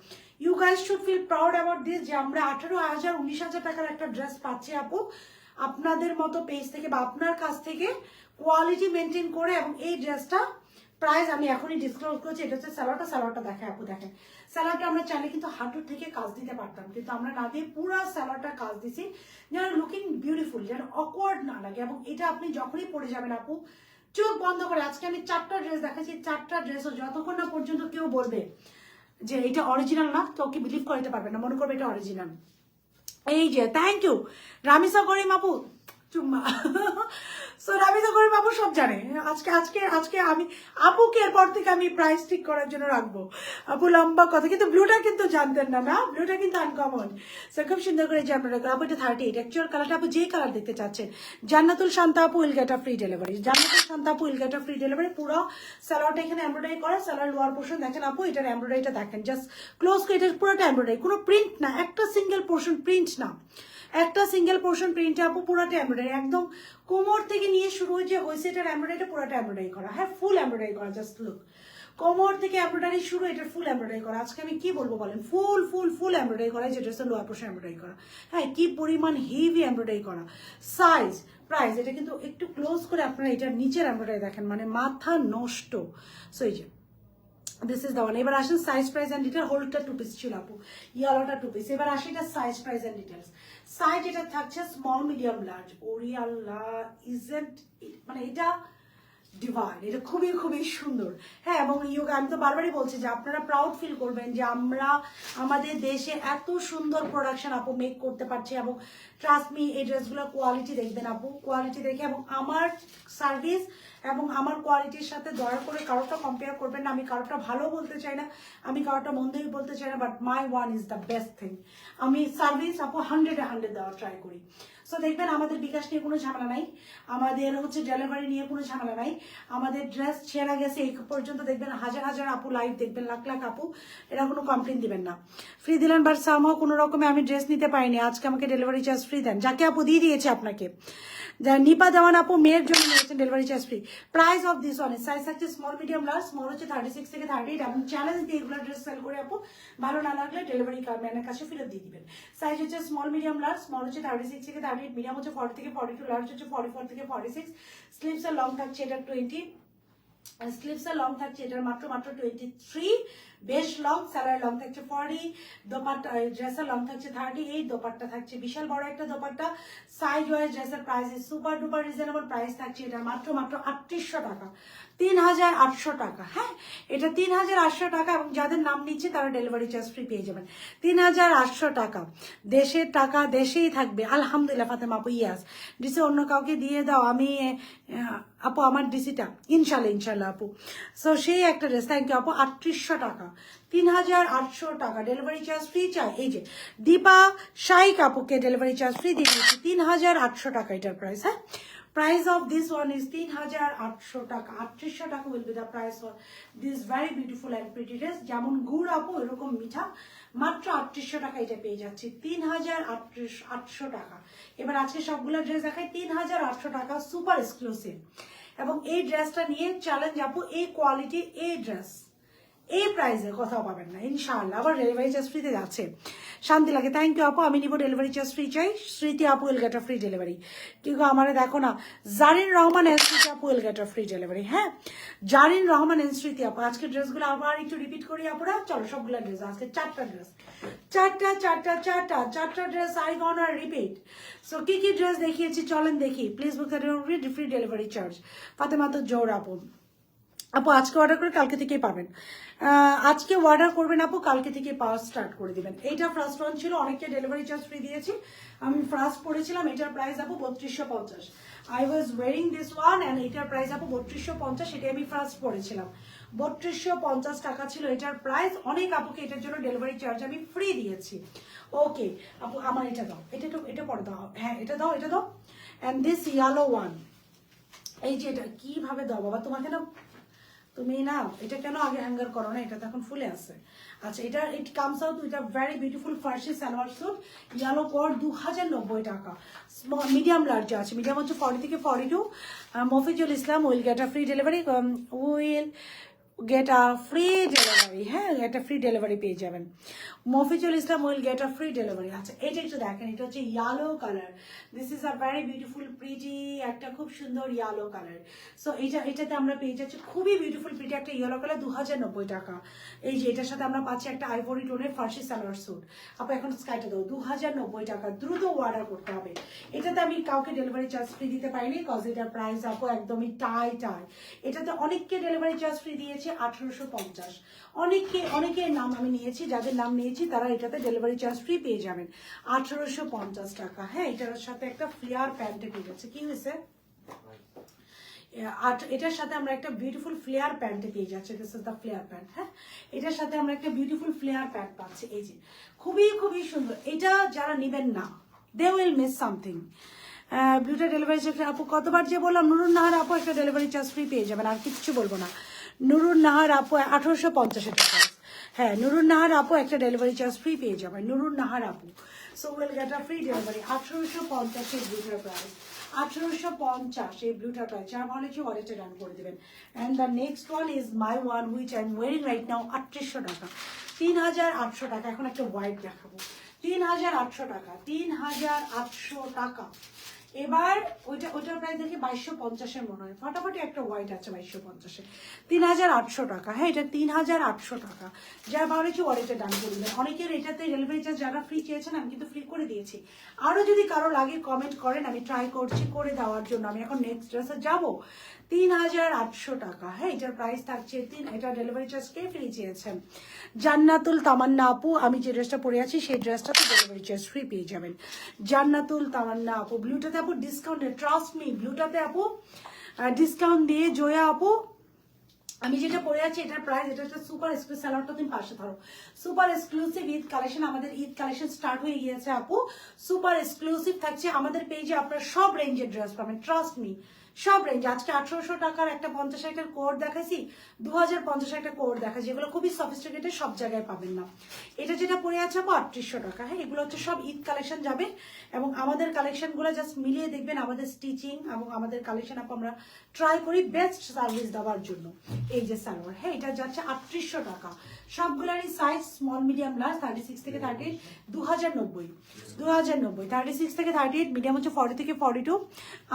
You guys should feel proud about this যে আমরা 18,000-19,000 টাকার একটা ড্রেস পাচ্ছি আপু আপনাদের মতো পেজ থেকে বা আপনার কাছ থেকে, কোয়ালিটি মেনটেন করে। এবং এই ড্রেসটা প্রাইস আমি এখনই ডিসক্লোজ করছি। এটা হচ্ছে সালোয়ারটা দেখে আপু, দেখেন সালোয়ারটা আমরা চাইলে কিন্তু হাঁটুর থেকে কাজ দিতে পারতাম, কিন্তু আমরা না দিয়ে পুরো সালোয়ারটা কাজ দিছি যেন লুকিং বিউটিফুল, যেন অকওয়ার্ড না লাগে। এবং এটা আপনি যখনই পরে যাবেন আপু চোখ বন্ধ করে, আজকে আমি 4টা ড্রেস দেখাচ্ছি, 4টা ড্রেসও যতক্ষণ না পর্যন্ত কেউ বলবে যে এটা অরিজিনাল না, তো ওকে বিলিভ করতে পারবে না, মনে করবে এটা অরিজিনাল। এই যে থ্যাংক ইউ রামিসা করিম আপু, চুম্মা। সো রামিসা করিম আপু সব জানে। আজকে আজকে আজকে আমি আপুকে এরপর থেকে আমি প্রাইস ঠিক করার জন্য রাখবো। আপু লম্বা কথা, কিন্তু ব্লুটা কিন্তু জানতেন না, না ব্লুটা কিন্তু আনকমন। সো খুব সুন্দর করে যে আপনারা আপু এটা 38 অ্যাকচুয়াল কালারটা আপু যেই কালার দেখতে চাচ্ছেন। জান্নাতুল শান্তা আপু will get a free delivery, Jannatul Shanta আপু will get a free delivery. পুরো সালোয়ারটা এখানে এমব্রয়ডারি করা, সালোয়ার লোয়ার পোর্শন দেখেন আপু, এটার এমব্রয়ডারিটা দেখেন, জাস্ট ক্লোজ করে, এটা পুরোটা এমব্রয়ডারি, কোনো প্রিন্ট না, একটা সিঙ্গেল পোর্শন প্রিন্ট না, একটা সিঙ্গেল পোর্শন প্রিন্ট আপু পুরোটা এমব্রয়ডারি, একদম কোমর থেকে নিয়ে শুরু হয়ে হয়েছে এটার এমব্রয়ডারিটা পুরোটা এমব্রয়ডারি করা। হ্যাঁ, ফুল এমব্রয়ডারি করা, জাস্ট লুক, কোমর থেকে এমব্রয়ডারি শুরু, এটার ফুল এমব্রয়ডারি করা। আজকে আমি কি বলবো বলেন, ফুল ফুল ফুল এমব্রয়ডারি করা, যে ড্রেসের লোয়ার পোর্শন এমব্রয়ডারি করা। হ্যাঁ, কি পরিমাণ হেভি এমব্রয়ডারি করা। সাইজ প্রাইস, এটা কিন্তু একটু ক্লোজ করে আপনারা এটার নিচের এমব্রয়ডারি দেখেন, মানে মাথা নষ্ট। সো এই যে দিস ইজ দ্য ওয়ান। এবার আসেন সাইজ প্রাইস অ্যান্ড ডিটেল। হোলটা 2 পিস ছিল আপু, ইয়ালোটা 2 পিস। এবার আসে এটা size price and details. Size এটা থাকছে স্মল, মিডিয়াম, লার্জ। ওরি আল্লাহ, ইজেন্ট মানে এটা ডিভাইন, এটা খুবই খুবই সুন্দর। হ্যাঁ, এবং ইয়োগা আমি তো বারবারই বলছি যে আপনারা প্রাউড ফিল করবেন যে আমরা আমাদের দেশে এত সুন্দর প্রোডাকশন আপু মেক করতে পারছি। এবং ট্রাস্ট মি, এই ড্রেসগুলোর কোয়ালিটি দেখবেন আপু, কোয়ালিটি দেখে, এবং আমার সার্ভিস এবং আমার কোয়ালিটির সাথে দয়া করে কারোটা কম্পেয়ার করবেন না। আমি কারোটা ভালো বলতে চাই না, আমি কারোটা মন্দই বলতে চাই না, but my one is the best thing. আমি সার্ভিস আপু 100 দেওয়ার ট্রাই করি। সো দেখবেন আমাদের বিকাশ নিয়ে কোনো ঝামেলা নাই, আমাদের হচ্ছে ডেলিভারি নিয়ে কোনো ঝামেলা নাই। আমাদের ড্রেস ছেঁড়া গেছে এই পর্যন্ত দেখবেন হাজার হাজার আপু লাইভ দেখবেন, লাখ লাখ আপু, এটা কোনো কমপ্লেন দিবেন না। ফ্রি দিলেন, বাট সামহাও কোনো রকমে আমি ড্রেস নিতে পারিনি, আজকে আমাকে ডেলিভারি চার্জ ফ্রি দেন। যাকে আপু দিয়ে দিয়েছে আপনাকে, নিপা দেওয়ান আপু মেয়ের জন্য নিয়েছেন delivery charge free. Price of this one size থাকছে স্মল, মিডিয়াম, লার্জ। স্মল হচ্ছে 36 থেকে 38। এবং চ্যালেঞ্জ দিয়ে এগুলো ড্রেস সেল করে আপু ভালো না লাগলে ডেলিভারি ম্যানের কাছে ফেরত দিয়ে দিবেন। সাইজ হচ্ছে স্মল, মিডিয়াম, লার্জ। স্মল হচ্ছে 36 থেকে 38, মিডিয়াম হচ্ছে 40 থেকে 42, লার্জ হচ্ছে 44 থেকে 46। স্লিভস এর লং থাকছে এটা 20, স্লিভস এর লং থাকছে এটার মাত্র 23। বেশ লং, স্যালার লং থাকছে 40, দোপাট্টা ড্রেসের লং থাকছে 38, দোপাট্টা থাকছে বিশাল বড় একটা দোপাট্টা। সাইজ ওয়াইজ ড্রেসের price super duper reasonable price থাকছে এটা মাত্র 3800 টাকা, 3800 টাকা। হ্যাঁ, এটা 3800 টাকা, এবং যাদের নাম নিচ্ছে তারা ডেলিভারি চার্জ ফ্রি পেয়ে যাবেন। 3800 টাকা, দেশের টাকা দেশেই থাকবে। আলহামদুলিল্লাহ ফাতেমা আপু, ইয়াস। ডিসি অন্য কাউকে দিয়ে দাও, আমি আপু আমার ডিসিটা ইনশাল্লাহ আপু। সো সেই একটা ড্রেস, থ্যাংক ইউ আপু। 3800 টাকা, 3800 টাকা, ডেলিভারি চার্জ ফ্রি চাই। এই যে দীপা শাইক আপুকে ডেলিভারি চার্জ ফ্রি দিয়ে দিচ্ছি, 3800 টাকা এটার প্রাইস। হ্যাঁ, price of this one is 3800 টাকা। 3800 টাকা will be the price for this very beautiful and pretty dress। যেমন গুড় আপু এরকম মিঠা, মাত্র 3800 টাকা এটা পেয়ে যাচ্ছি, 3800 টাকা। এবার আজকে সবগুলো ড্রেস দেখাই 3800 টাকা, সুপার এক্সক্লুসিভ। এবং এই ড্রেসটা নিয়ে চ্যালেঞ্জ আপু, এই কোয়ালিটি, এই ড্রেস এই প্রাইসে কোথাও পাবেন না ইনশাআল্লাহ। আবার ডেলিভারি চার্জ ফ্রিতে যাচ্ছে, শান্তি লাগে। থ্যাংক ইউ আপু, আমি নিব ডেলিভারি চার্জ ফ্রি চাই। স্মৃতি আপু will get a free delivery. ঠিক আমার দেখো না, জারিন রহমান এন্ড স্মৃতি আপু will get a free delivery. হ্যাঁ, জারিন রহমান এন্ড স্মৃতি আপু। আজকে ড্রেসগুলো আবার একটু রিপিট করি আপুরা, চলো সবগুলো ড্রেস, আজকে 4টা ড্রেস, 4টা ড্রেস আই গনা রিপিট। সো কি কি ড্রেস দেখিয়েছি চলেন দেখি, please book the free delivery charge. Fatema তো জোর আপু, আপু আজকে অর্ডার করে কালকে থেকেই পাবেন। আজকে অর্ডার করবেন আপু, কালকে থেকে পাওয়া স্টার্ট করে দিবেন। এইটা ফার্স্ট ওয়ান ছিল, অনেকটা ডেলিভারি চার্জ ফ্রি দিয়েছি। আমি ফার্স্ট পড়েছিলাম, এটার প্রাইস আপু 3250। I was wearing this one and এটার প্রাইস আপু 3250, এটাই আমি ফার্স্ট পড়েছিলাম। 3250 টাকা ছিল এটার প্রাইস। অনেক আপুকে এটার জন্য ডেলিভারি চার্জ আমি ফ্রি দিয়েছি। ওকে আপু, আমার এটা দাও, এটা পরে দাও। হ্যাঁ, এটা দাও, এটা দাও। অ্যান্ড দিস ইয়েলো ওয়ান, এই যে এটা কিভাবে দাও বাবা, তোমাকে না, তুমি না এটা কেন আগে হ্যাঙ্গার করো না, এটা তো এখন ফুলে আছে। আচ্ছা, এটা it comes out with a very beautiful Farsi salwar suit, yellow coord, 2090 টাকা। মিডিয়াম লার্জ আছে, মিডিয়াম হচ্ছে 40 থেকে 42। Mofizul Islam will get a free delivery, will get a free delivery. হ্যাঁ, এটা ফ্রি ডেলিভারি পেয়ে যাবেন। Mofizul Islam will get a free delivery. আচ্ছা, এটা একটু দেখেন, এটা হচ্ছে yellow colour. This is a very beautiful pretty, একটা খুব সুন্দর ইয়েলো কালার। সো এটাতে আমরা পেয়ে যাচ্ছি খুবই বিউটিফুল প্রিটি একটা ইয়েলো কালার, 2090 টাকা। এই যে এটার সাথে আমরা পাচ্ছি একটা আইভরি টোনের ফার্সি সালোয়ার স্যুট। আপু এখন স্কাইটা দাও, 2090 টাকা, দ্রুত অর্ডার করতে হবে। এটাতে আমি কাউকে ডেলিভারি চার্জ ফ্রি দিতে পারিনি, কজ এটার প্রাইস আপু একদমই টাই। এটাতে অনেককে ডেলিভারি চার্জ ফ্রি দিয়েছি 1850। অনেকের নাম আমি নিয়েছি, যাদের নাম নিয়েছি তারা এটাতে ডেলিভারি চার্জ ফ্রি পেয়ে যাবেন 1850 টাকা। হ্যাঁ, এটার সাথে একটা ফ্লেয়ার প্যান্টে পেয়ে যাচ্ছে। কি হয়েছে, এটার সাথে আমরা একটা বিউটিফুল ফ্লেয়ার প্যান্টে পেয়ে যাচ্ছি। This is the flair pant. হ্যাঁ, এটার সাথে আমরা একটা বিউটিফুল ফ্লেয়ার প্যান্ট পাচ্ছি। এই যে খুবই খুবই সুন্দর। এটা যারা নেবেন না, দে উইল মিস সামথিং। ব্লুটা ডেলিভারি চার্জ আপু কতবার যে বললাম, নুরুন নাহার আপু একটা ডেলিভারি চার্জ ফ্রি পেয়ে যাবেন, আর কিচ্ছু বলবো না। নুরুন নাহার আপু 1850 টাকা। হ্যাঁ, নুরুন নাহার আপু একটা ডেলিভারি চার্জ ফ্রি পেয়ে যাবেন, নুরুন নাহার আপু। So will get a free delivery. 1850 এই ব্লুটার প্রাইস, 1850 এই ব্লুটার প্রাইস। যার ভালো লাগছে ওয়ালেটে ডান করে দেবেন। And the next one is my one which I am wiring right now, 3800 টাকা, 3800 টাকা। এখন একটা হোয়াইট দেখাবো, 3800 টাকা, 3800 টাকা। এবার ওইটার প্রাইস দেখি 2250 মনে হয়, ফাটাফাটি একটা হোয়াইট আছে 2250, 3800 টাকা। হ্যাঁ, এটা 3800 টাকা। যার ভালো হচ্ছে ওয়ালেটে ডান করে দেবেন। অনেকের এটাতে ডেলিভারি চার্জ যারা ফ্রি চেয়েছেন আমি কিন্তু ফ্রি করে দিয়েছি। আরও যদি কারো লাগে কমেন্ট করেন, আমি ট্রাই করছি করে দেওয়ার জন্য। আমি এখন নেক্সট ড্রেসে যাবো। 3800 টাকা। হ্যাঁ, এটার প্রাইস থাকছে এটা ডেলিভারি চার্জ কে ফ্রি চেয়েছেন? জান্নাতুল তামান্না আপু, আমি যে ড্রেসটা পরে আছি সেই ড্রেসটাতে ডেলিভারি চার্জ ফ্রি পেয়ে যাবেন। জান্নাতুল তামান্না আপু, ব্লুটাতে আপু ডিসকাউন্টে, ট্রাস্ট মি, ব্লুটাতে আপু ডিসকাউন্ট দিয়ে। জয়া আপু, আমি যেটা পরে আছি এটার প্রাইস, এটা একটা সুপার এক্সক্লুসিভ, সালোয়ারটা তুমি পাশে ধরো, সুপার এক্সক্লুসিভ ঈদ কালেকশন। আমাদের ঈদ কালেকশন স্টার্ট হয়ে গিয়েছে আপু। সুপার এক্সক্লুসিভ থাকছে আমাদের পেজে, আপনারা সব রেঞ্জের ড্রেস পাবেন, ট্রাস্ট মি, সব রেঞ্জ। আজকে 1800 টাকার একটা 50 একটা কোড দেখাইছি, 2050 একটা কোড দেখাচ্ছি, যেগুলো খুবই সফিস্টিকেটেড, সব জায়গায় পাবেন না। এটা যেটা পরে আছে আপু 3800 টাকা। হ্যাঁ, এগুলো হচ্ছে সব ঈদ কালেকশন যাবে, এবং আমাদের কালেকশনগুলো জাস্ট মিলিয়ে দেখবেন। আমাদের স্টিচিং এবং আমাদের কালেকশন আপু আমরা ট্রাই করি বেস্ট সার্ভিস দেওয়ার জন্য। এই যে সালোয়ার, হ্যাঁ, এটা যাচ্ছে 3800 টাকা। সবগুলোরই সাইজ স্মল, মিডিয়াম, লার্জ, 36 থেকে 38, 2090, 36 থেকে 38, মিডিয়াম হচ্ছে 40 থেকে 42।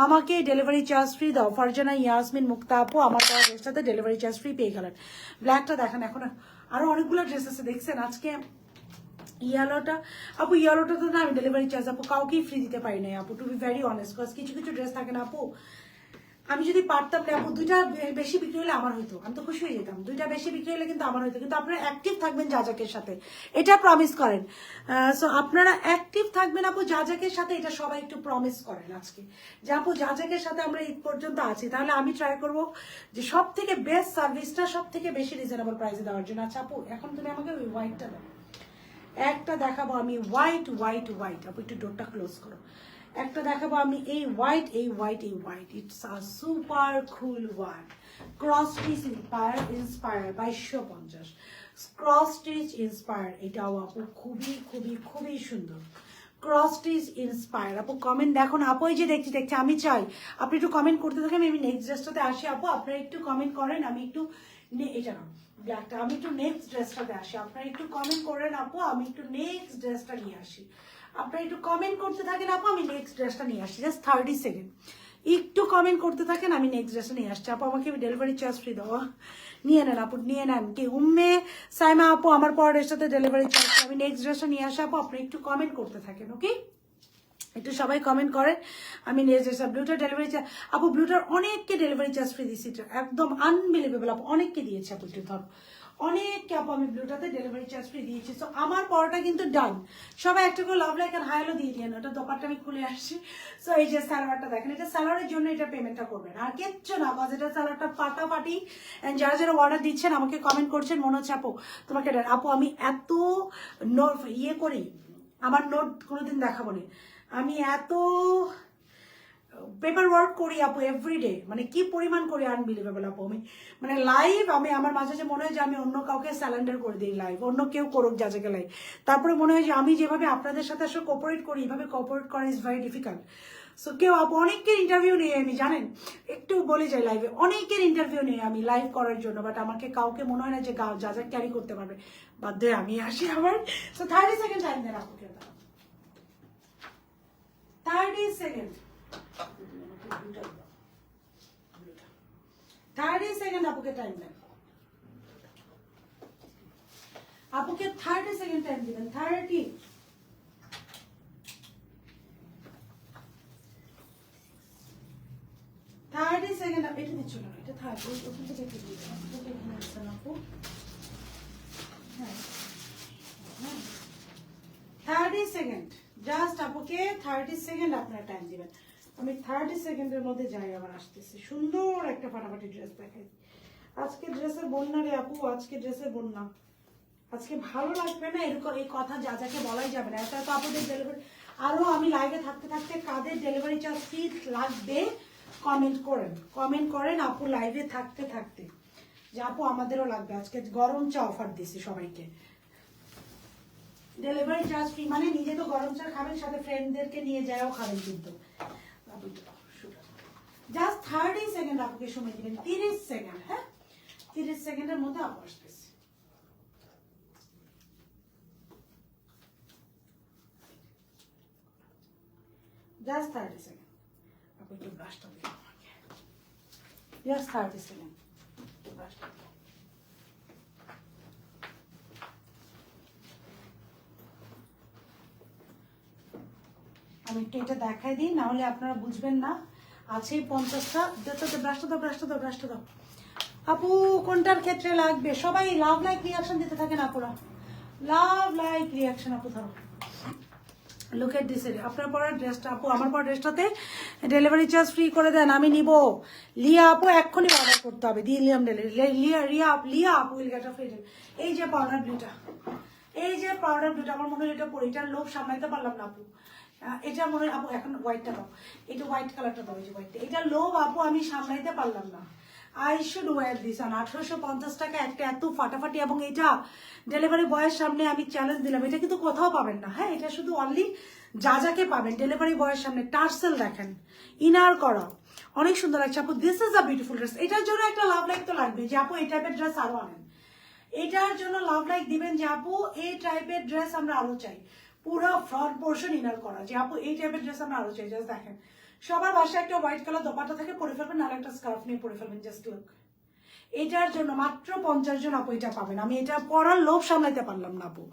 আমাকে ডেলিভারি চার্জ ফ্রি দাও। ফারজানা ইয়াসমিন মুক্তা আপু, আমার পরা ড্রেসটাতে ডেলিভারি চার্জ ফ্রি পেয়ে গেলেন। ব্ল্যাকটা দেখেন, এখন আরো অনেকগুলো ড্রেস আছে দেখছেন। আজকে ইয়েলোটা আপু, ইয়েলোটা তো না আমি ডেলিভারি চার্জ আপু কাউকেই ফ্রি দিতে পারি না আপু, to be very honest. Because কিছু কিছু ড্রেস থাকে না আপু, আমি যদি পারতাম না আপু, 2টা বেশি বিক্রি হলে আমার হইতো, আমি তো খুশি হয়ে যেতাম। 2টা বেশি বিক্রি হলে কিন্তু আমার হইতো, কিন্তু আপনারা অ্যাক্টিভ থাকবেন যাজাকের সাথে, এটা প্রমিস করেন। সো আপনারা অ্যাক্টিভ থাকবেন আপু যাজাকের সাথে, এটা সবাই একটু প্রমিস করেন আজকে যে আপু যাজাকের সাথে আমরা ঈদ পর্যন্ত আছি। তাহলে আমি ট্রাই করবো যে সব থেকে বেস্ট সার্ভিসটা সব থেকে বেশি রিজনেবল প্রাইসে দেওয়ার জন্য। আচ্ছা আপু, এখন তুমি আমাকে ওই হোয়াইটটা দাও, একটা দেখাবো আমি হোয়াইট হোয়াইট হোয়াইট। আপু একটু ডোরটা ক্লোজ করো। একটা দেখাবো আমি এই হোয়াইট, এই হোয়াইট, এই white. It's a super cool one, cross stitch inspire 2250, cross stitch inspire. এটাও আপু খুবই খুবই খুবই সুন্দর, ক্রস স্টিচ ইন্সপায়ার। আপু কমেন্ট দেখো না আপু, এই যে দেখছি আমি চাই আপনি একটু কমেন্ট করতে থাকেন। আমি নেক্সট ড্রেসটাতে আসি আপু, আপনারা একটু কমেন্ট করেন। আমি একটু এটা না ব্ল্যাকটা, আমি একটু নেক্সট ড্রেসটাতে আসি। আপনারা একটু কমেন্ট করেন আপু, আমি একটু নেক্সট ড্রেসটা নিয়ে আসি। আপনারা একটু কমেন্ট করতে থাকেন আপু, আমি নেক্সট ড্রেসটা নিয়ে আসছি। জাস্ট 30 সেকেন্ড একটু কমেন্ট করতে থাকেন, আমি নেক্সট ড্রেসটা নিয়ে আসছি। আপু আমাকে ডেলিভারি চার্জ ফ্রি দেওয়া, নিয়ে নেন আপু, নিয়ে নেন। কি উম্মে সাইমা আপু, আমার পর ড্রেসটাতে ডেলিভারি চার্জ, আমি নেক্সট ড্রেসটা নিয়ে আসি আপু। আপনি একটু কমেন্ট করতে থাকেন, ওকে? একটু সবাই কমেন্ট করেন। আমি নেক্সট ড্রেস ব্লুটার ডেলিভারি চার্জ আপু, ব্লুটার অনেককে ডেলিভারি চার্জ ফ্রি দিচ্ছি, একদম আনবিলিভেবল আপু, অনেককে দিয়েছি আপু। একটু ধর অনেককে আপু আমি ব্লুটাতে ডেলিভারি চার্জ ফ্রি দিয়েছি। তো আমার পড়াটা কিন্তু ডান। সবাই একটা করে লাভ লাইক আর হাইলো দিয়ে দিন। ওটা দোপারটা আমি খুলে আসছি। সো এই যে সালোয়ারটা দেখেন, এটা সালোয়ারের জন্য এটা পেমেন্টটা করবেন, আর কিচ্ছু না। কজ এটা সালোয়ারটা ফাটাফাটি। যারা যারা অর্ডার দিচ্ছেন আমাকে কমেন্ট করছেন, মনে হচ্ছে আপু তোমাকে আপু আমি এত ইয়ে করি, আমার নোট কোনোদিন দেখাবো না, আমি এত পেপার ওয়ার্ক করি আপু এভরিডে, মানে কি পরিমাণ করি আনবিলিভেবল আপু। আমি মানে লাইভ, আমি আমার মাঝে যে মনে হয় যে আমি অন্য কাউকে স্যালেন্ডার করে দিই লাইভ, অন্য কেউ করুক যাকে লাইভ। তারপরে মনে হয় যে আমি যেভাবে আপনাদের সাথে আসলে কোঅপারেট করি, এইভাবে কোঅপারেট করা ইজ ভেরি ডিফিকাল্ট। সো কেউ আপু অনেকের ইন্টারভিউ নিয়ে আমি জানেন একটু বলে যাই লাইভে, অনেকের ইন্টারভিউ নিয়ে আমি লাইভ করার জন্য, বাট আমাকে কাউকে মনে হয় না যে যা ক্যারি করতে পারবে, বাধ্য হয়ে আমি আসি আবার। সো 30 সেকেন্ড টাইম দেন আপু, কেউ 30 সেকেন্ড, 30 সেকেন্ড আপুকে টাইম দেন, আপুকে 30 সেকেন্ড টাইম দিবেন। 30 সেকেন্ড। এটা দিচ্ছ না, এটা থাকবে ওখান থেকে কেটে দিয়ে দেন। এখানে আসছেন আপু, হ্যাঁ 30 সেকেন্ড জাস্ট আপুকে 30 সেকেন্ড আপনারা টাইম দিবেন। আমি 30 সেকেন্ডের মধ্যে যাই, আবার আসতেছি। সুন্দর একটা ফাটাফাটি ড্রেস দেখাই। আজকে ড্রেসের বন্যা রে আপু, আজকে ড্রেসের বন্যা। আজকে ভালো লাগবে না এরকম এই কথা যাকে বলাই যাবে না। এত এত আপুদের ডেলিভারি, আরো আমি লাইভে থাকতে থাকতে কাদের ডেলিভারি চার্জ ফ্রি লাগবে কমেন্ট করেন, কমেন্ট করেন আপু লাইভে থাকতে থাকতে। যে আপু আমাদেরও লাগবে, আজকে গরম চা অফার দিছি সবাইকে, ডেলিভারি চার্জ ফ্রি, মানে নিজে তো গরম চা খাবেন, সাথে ফ্রেন্ডদেরকে নিয়ে যাও খাবেন কিন্তু। জাস্ট 30 সেকেন্ড আপুকে সময় দিবেন, 30 সেকেন্ড, হ্যাঁ 30 সেকেন্ডের মধ্যে আপু আসতেছে। জাস্ট 30 সেকেন্ড, আপু একটু ব্রাশটা দিন আমাকে, জাস্ট 30 সেকেন্ড, ব্রাশটা দিন। আমি একটু এটা দেখাই দিই, না হলে আপনারা বুঝবেন না। আছে 50টা, ব্রাশটা দাও, ব্রাশটা দাও, ব্রাশটা দাও। আপু কোনটার ক্ষেত্রে লাগবে? সবাই লাভ লাইক রিয়াকশন দিতে থাকেন আপুরা, লাভ লাইক রিয়াকশন। আপু ধরো, লুক এট দিস, আপনার পরার ড্রেসটা, আপু আমার পরার ড্রেসটাতে ডেলিভারি চার্জ ফ্রি করে দেন, আমি নিব। লিয়া আপু এক্ষুনি অর্ডার করতে হবে, দিয়ে লিয়াম ডেলিভারি, লিয়া আপু উইল গেট আ ফ্রি। এই যে পাউডার ব্লুটা, এই যে পাউডার ব্লুটা, আমার মনে হয় এটা পরে, এটার লোভ সামলাইতে পারলাম না আপু। এটা মনে হয় আপু, এখন হোয়াইটটা দাও, এটা হোয়াইট কালারটা দাও, এই যে হোয়াইটটা, এটা লোভ আপু আমি সামলাইতে পারলাম না। I should wear this on 1850 টাকা একটা, এত ফাটাফাটি, এবং এটা ডেলিভারি বয়ের সামনে আমি চ্যালেঞ্জ দিলাম, এটা কিন্তু কোথাও পাবেন না। হ্যাঁ, এটা শুধু অনলি যাকে পাবেন ডেলিভারি বয়ের সামনে। টার্সেল দেখেন, ইনার করা, অনেক সুন্দর লাগছে আপু। This is a beautiful dress. এটার জন্য একটা লাভ লাইক তো লাগবে যে আপু এই টাইপের ড্রেস আরো আনেন, এটার জন্য লাভ লাইক দিবেন যে আপু এই টাইপের ড্রেস আমরা আরো চাই, পুরো ফ্রন্ট পোর্শন ইনার করা, যে আপু এই টাইপের ড্রেস আমরা আরো চাই। জাস্ট দেখেন, সবার বাসায় একটা হোয়াইট কালার দোপাট্টা থেকে পরে ফেলবেন, আর একটা স্কার্ফ নিয়ে পরে ফেলবেন, জাস্ট লুক। এটার জন্য মাত্র 50 জন আপু এটা পাবেন। আমি এটা পরার লোভ সামলাইতে পারলাম না আপু,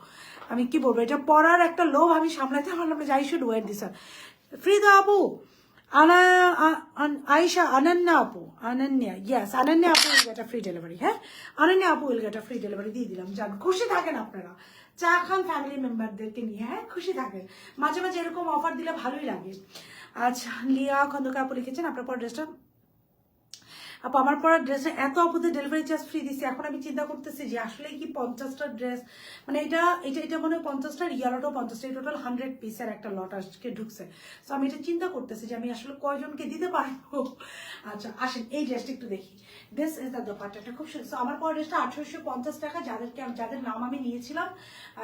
আমি কি বলবো, এটা পরার একটা লোভ আমি সামলাইতে পারলাম না। যাই শুড ওয়ার দিস ফ্রি দা আপু। আয়েশা, অনন্যা আপু, অনন্যা, ইয়েস অনন্যা আপু will get a free delivery. হ্যাঁ, অনন্যা আপু will get a free delivery দিয়ে দিলাম। যান, খুশি থাকেন আপনারা, চা খান ফ্যামিলি মেম্বারদেরকে নিয়ে, হ্যাঁ খুশি থাকেন। মাঝে মাঝে এরকম অফার দিলে ভালোই লাগে। আচ্ছা, লিয়া খন্দকার আপু লিখেছেন আপনার পর ড্রেসটা, আপু আমার পরা ড্রেসে এত আপুদের ডেলিভারি চার্জ ফ্রি দিচ্ছি। এখন আমি চিন্তা করতেছি যে আসলে কি 50টা ড্রেস, মানে এটা এটা এটা মনে হয় 50টার ইয়ারোটাও 50টা, টোটাল 100 পিসের একটা লট আজকে ঢুকছে। তো আমি এটা চিন্তা করতেছি যে আমি আসলে কয়জনকে দিতে পারবো। আচ্ছা আসেন, এই ড্রেসটা একটু দেখি। দিস ইজ দ্য দোপাট্টাটা, খুব সুন্দর। সো আমার পরা ড্রেসটা 1850 টাকা। যাদের নাম আমি নিয়েছিলাম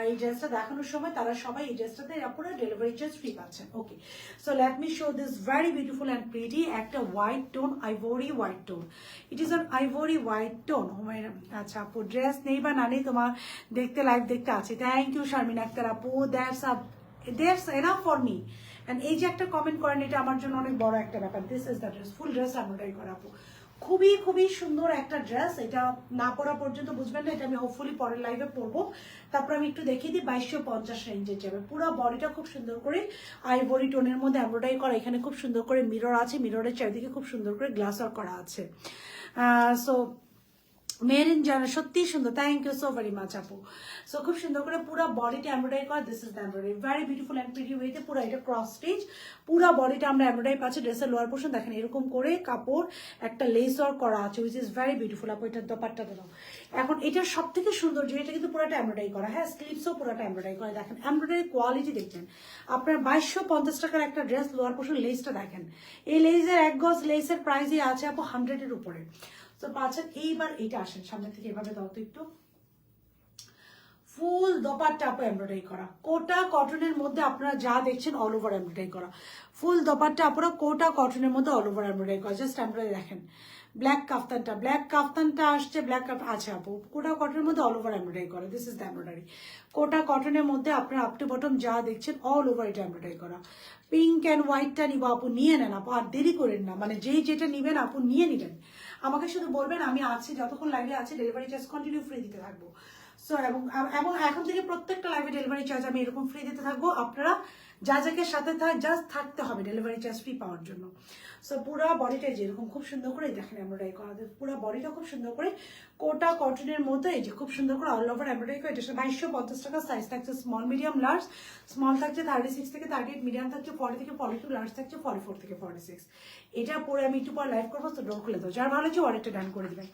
এই ড্রেসটা দেখানোর সময়, তারা সবাই এই ড্রেসটাতে পুরো ডেলিভারি চার্জ ফ্রি পাচ্ছেন। Okay, so let me show this very beautiful and pretty, একটা white tone, ivory white tone. It is an ivory white tone. আচ্ছা আপু, ড্রেস নেই বা না নেই, তোমার দেখতে লাইভ দেখতে আছে। থ্যাংক ইউ শারমিন আক্তার আপু, that's enough for me. And এই যে একটা কমেন্ট করেন, এটা আমার জন্য অনেক বড় একটা ব্যাপার। This is the dress, full dress embroidery করা আপু, খুবই খুবই সুন্দর একটা ড্রেস। এটা না পরা পর্যন্ত বুঝবেন না, এটা আমি হোপফুলি পরের লাইভে পরবো। তারপর আমি একটু দেখিয়ে দিই, 2250 রেঞ্জে যাবে। পুরো বডিটা খুব সুন্দর করে আইভরি টোনের মধ্যে এমব্রয়ডারি করা। এখানে খুব সুন্দর করে মিরর আছে, মিররের চারিদিকে খুব সুন্দর করে গ্লাস ওয়ার্ক করা আছে। সো মেরিন জানা সত্যি সুন্দর, thank you so very much আপু। সো খুব সুন্দর করে পুরো বডিটা এমব্রয়ডারি করা। This is the embroidery, very beautiful and pretty ওয়েতে। পুরো এটা ক্রস স্টিচ, পুরো বডিটা আমরা এমব্রয়ডারি পাচ্ছি। ড্রেসের লোয়ার পোর্শন দেখেন, এরকম করে কাপড় একটা লেস ওয়ার্ক করা আছে, উইচ ইজ ভেরি বিউটিফুল আপু। এটার দোপাট্টাটা দাও। এখন এটার সব থেকে সুন্দর যে এটা কিন্তু পুরোটা এমব্রয়ডারি করা, হ্যাঁ স্লিভসও পুরোটা এমব্রয়ডারি করা। দেখেন এমব্রয়ডারি কোয়ালিটি দেখবেন। আপনার 2250 টাকার একটা ড্রেস, লোয়ার পোর্শন লেসটা দেখেন। এই লেসের 1 গজ লেসের প্রাইসই আছে আপু 100-এর উপরে। তো পাচ্ছেন। এইবার এইটা আসেন সামনে থেকে, এভাবে দাও তো একটু। ফুল দোপাট্টা আপু এমব্রয়ডারি করা, কোটা কটনের মধ্যে আপনারা যা দেখছেন অল ওভার এমব্রয়ডারি করা। ফুল দোপাট্টা আপনারা কোটা কটনের মধ্যে অল ওভার এমব্রয়ডারি করা। জাস্ট এমব্রয়ডারি দেখেন। ব্ল্যাক কাফতানটা আসছে, ব্ল্যাক আছে আপু, কোটা কটনের মধ্যে অল ওভার এমব্রয়ডারি করা। দিস ইজ দ্য এমব্রয়ডারি, কোটা কটনের মধ্যে আপনারা আপ টু বটম যা দেখছেন অল ওভার এটা এমব্রয়ডারি করা। পিঙ্ক অ্যান্ড হোয়াইটটা নিবো আপু, নিয়ে নেন আপু, আর দেরি করেন না। মানে যেই যেটা নিবেন আপু নিয়ে নিবেন, আমাকে শুধু বলবেন, আমি আছি যতক্ষণ লাইভে আছে, ডেলিভারি চার্জ কন্টিনিউ ফ্রি দিতে থাকবো। সো এবং এখন থেকে প্রত্যেকটা লাইভে ডেলিভারি চার্জ আমি এরকম ফ্রি দিতে থাকবো। আপনারা যাকে সাথে জাস্ট থাকতে হবে ডেলিভারি চার্জ ফ্রি পাওয়ার জন্য। সো পুরো বডিটা যেরকম খুব সুন্দর করে দেখেন এমব্রয়ডারি করা, পুরো বডিটা খুব সুন্দর করে কোটা কটনের মধ্যে এই যে খুব সুন্দর করে অল ওভার এমব্রয়ডারি করে। এটা 2250 টাকা। সাইজ থাকছে স্মল, মিডিয়াম, লার্জ। স্মল থাকছে 36 থেকে 38, মিডিয়াম থাকছে 40 থেকে 42, লার্জ থাকছে 44 থেকে 46। এটা পরে আমি একটু পর লাইভ করবো, তো ডোর খুলে দাও, যার ভালো হচ্ছে অর্ডারটা ডান করে দেবেন।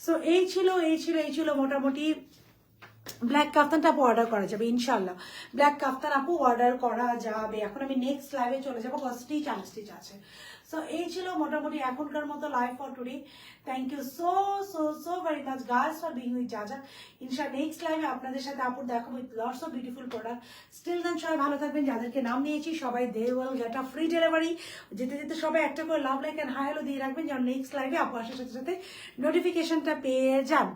সো এই ছিল মোটামুটি ব্ল্যাক কাফতানটা আপু অর্ডার করা যাবে ইনশাল্লাহ। ব্ল্যাক কাফতান আপু অর্ডার করা যাবে। এখন আমি নেক্সট লাইভে চলে যাবো, স্টিচ আনস্টিচ আছে। সো এই ছিল মোটামুটি এখনকার মতো live for today. Thank you so so so very much guys for being with জাজা। ইনশাল্লাহ নেক্সট লাইভে আপনাদের সাথে আপুর দেখাবো with lots of beautiful product. Still then সবাই ভালো থাকবেন, যাদেরকে নাম নিয়েছি সবাই they will get a free delivery. যেতে যেতে সবাই একটা করে love like and hi hello দিয়ে রাখবেন, যেন নেক্সট লাইভে আপু আসার সাথে সাথে নোটিফিকেশনটা পেয়ে যান।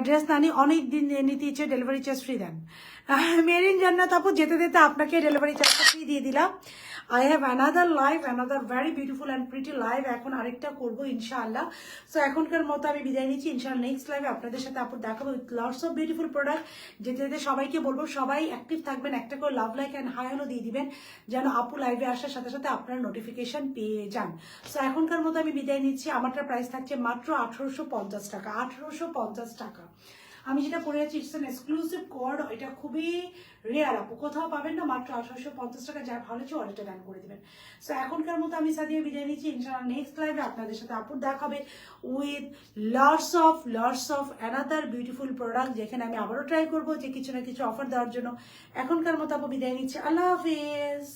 ড্রেস নানি অনেক দিন নিতে ইচ্ছে, ডেলিভারি চার্জ ফ্রি দেন। মেরিন জান্নাত আপু যেতে যেতে আপনাকে ডেলিভারি চার্জটা ফ্রি দিয়ে দিলাম। I have another live, another very beautiful and pretty live. এখন আরেকটা করবো ইনশাআল্লাহ। সো এখনকার মতো আমি বিদায় নিচ্ছি, ইনশাআল্লাহ নেক্সট লাইভে আপনাদের সাথে আপু দেখাবো with lots of beautiful product. যেতে যেতে সবাইকে বলবো সবাই অ্যাক্টিভ থাকবেন, একটা করে love like and hi hello দিয়ে দিবেন, যেন আপু লাইভে আসার সাথে সাথে আপনারা নোটিফিকেশন পেয়ে যান। সো এখনকার মতো আমি বিদায় নিচ্ছি। আমারটার প্রাইস থাকছে মাত্র 1850 টাকা, 1850 টাকা। আমি যেটা পরে আছি ইটস এন এক্সক্লুসিভ কোড, এটা খুবই রেয়ার আপু, কোথাও পাবেন না। মাত্র 1850 টাকা, যার ভালো হচ্ছে অর্ডারটা ডান করে দেবেন। সো এখনকার মতো আমি সাদিয়া বিদায় নিচ্ছি, ইনশাআল্লাহ নেক্সট লাইভে আপনাদের সাথে আপুর দেখাবে with lots of another beautiful product, যেখানে আমি আবারও ট্রাই করবো যে কিছু না কিছু অফার দেওয়ার জন্য। এখনকার মতো আপু বিদায় নিচ্ছি, আল্লাহ হাফিজ।